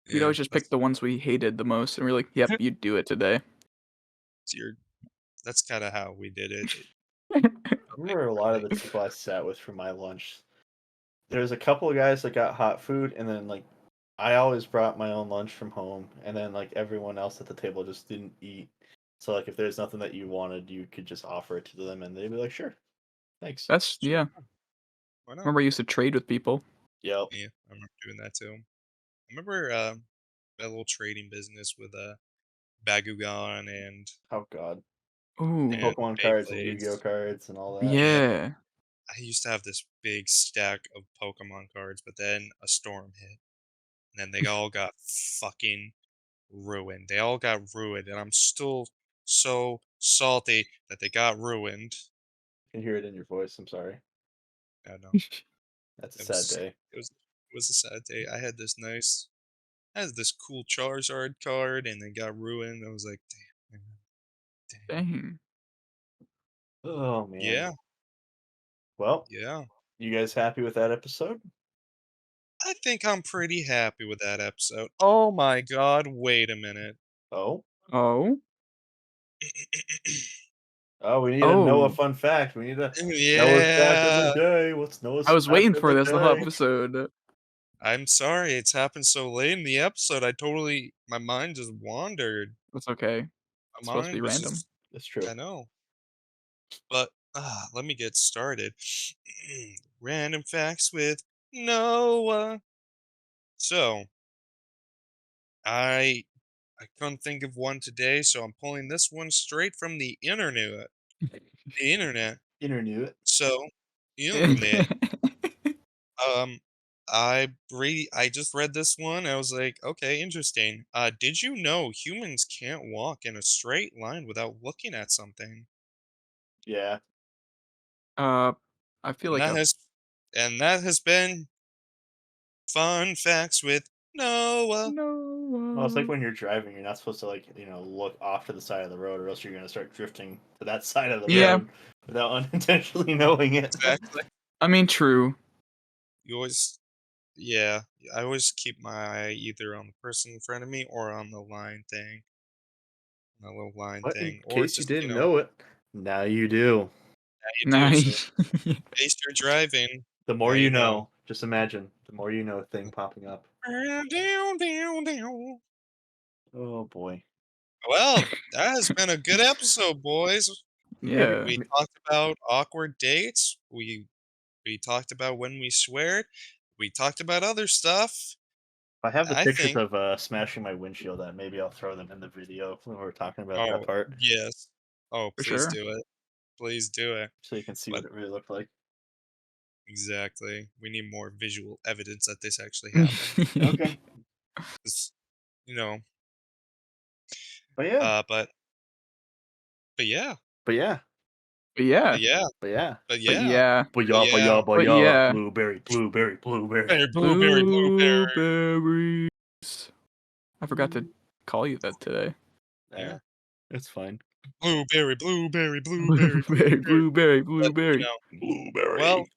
We'd Yeah, always just pick that's the ones we hated the most, and we're like, "Yep, you do it today." your. That's kind of how we did it. I remember a lot of the people I sat with for my lunch. There's a couple of guys that got hot food, and then like I always brought my own lunch from home, and then like everyone else at the table just didn't eat. So like if there's nothing that you wanted, you could just offer it to them, and they'd be like, "Sure, thanks." That's Sure, yeah. why not? Remember, I used to trade with people. Yep. Yeah, I remember doing that too. I remember a little trading business with Bakugan Oh God, Ooh, and Pokemon cards and Yu-Gi-Oh Beyblades. cards and all that. Yeah, yeah. I used to have this big stack of Pokemon cards, but then a storm hit, and then they all got fucking ruined. They all got ruined, and I'm still so salty that they got ruined. I can hear it in your voice. I'm sorry. I know. That's a It sad was day. it was a sad day. I had this cool Charizard card, and then got ruined. I was like, damn, man, damn. Dang. Oh man. Yeah, Well, yeah. you guys happy with that episode? I think I'm pretty happy with that episode. Oh my god, wait a minute. Oh, Oh. oh, we need a Noah Oh. fun fact. We need a Noah's fact of the Yeah. day. What's I Noah's was fact waiting of for the this the whole day? episode. I'm sorry it's happened so late in the episode. My mind just wandered. That's okay. It's My supposed to be mind was random. just That's true. I know. But let me get started. Random facts with Noah. So, I I couldn't think of one today, so I'm pulling this one straight from the internet. The internet. Internet. So, internet. Um, I just read this one. I was like, okay, interesting. Did you know humans can't walk in a straight line without looking at something? Yeah. uh, I feel And like that a has and that has been fun facts with Noah. Well, it's like no. when you're driving, you're not supposed to like look off to the side of the road, or else you're gonna start drifting to that side of the Yeah, Yeah, road without unintentionally knowing it. exactly. I mean, true. You always, yeah, I always keep my eye either on the person in front of me or on the line thing, on the little line But in thing, or case you just, didn't know it, now you do. how you do. So, Nice. in case you're driving, The now more you you know. know. Just imagine the more you know thing popping up. Down, down, down. Oh boy. Well, that has been a good episode, boys. Yeah. We talked about awkward dates. We talked about when we swear. We talked about other stuff. I have the I pictures think. of smashing my windshield. That maybe I'll throw them in the video when we're talking about that Oh part, yes. Oh, For please sure. do it. Please do it. so you can see But what it really looked like. exactly, we need more visual evidence that this actually happened. Okay. 'Cause, you know. But yeah. Uh, but but yeah, But yeah. But but yeah. yeah, But yeah. but But yeah, yeah. But but yeah. But yeah. yeah. But But yeah. yeah. Blueberry. Blueberry. Blueberry. Hey, blueberry, blueberry. Blueberries. I forgot to call you that today. Yeah, It's fine. blueberry, blueberry, blueberry, Blueberry, blueberry. blueberry, But blueberry. well, Blueberry.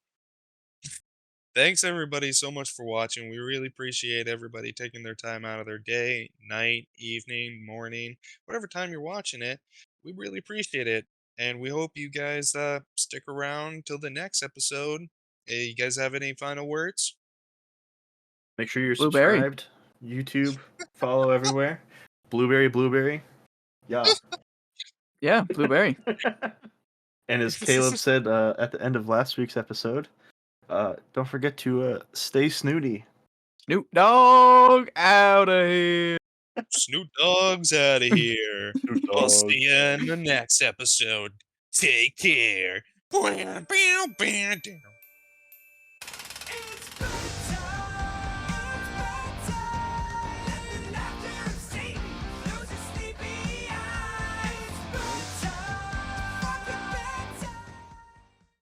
thanks everybody so much for watching. We really appreciate everybody taking their time out of their day, night, evening, morning, whatever time you're watching it. We really appreciate it. And we hope you guys stick around till the next episode. Hey, you guys have any final words? Make sure you're Blueberry. subscribed. YouTube. Follow everywhere. Blueberry. Blueberry. Yeah. Yeah, blueberry. And as Caleb said at the end of last week's episode, Don't forget to stay snooty. Snoop Dogg out of here. Snoop Dogg's out of here. Snoop I'll Dogg. see you in the next episode. Take care.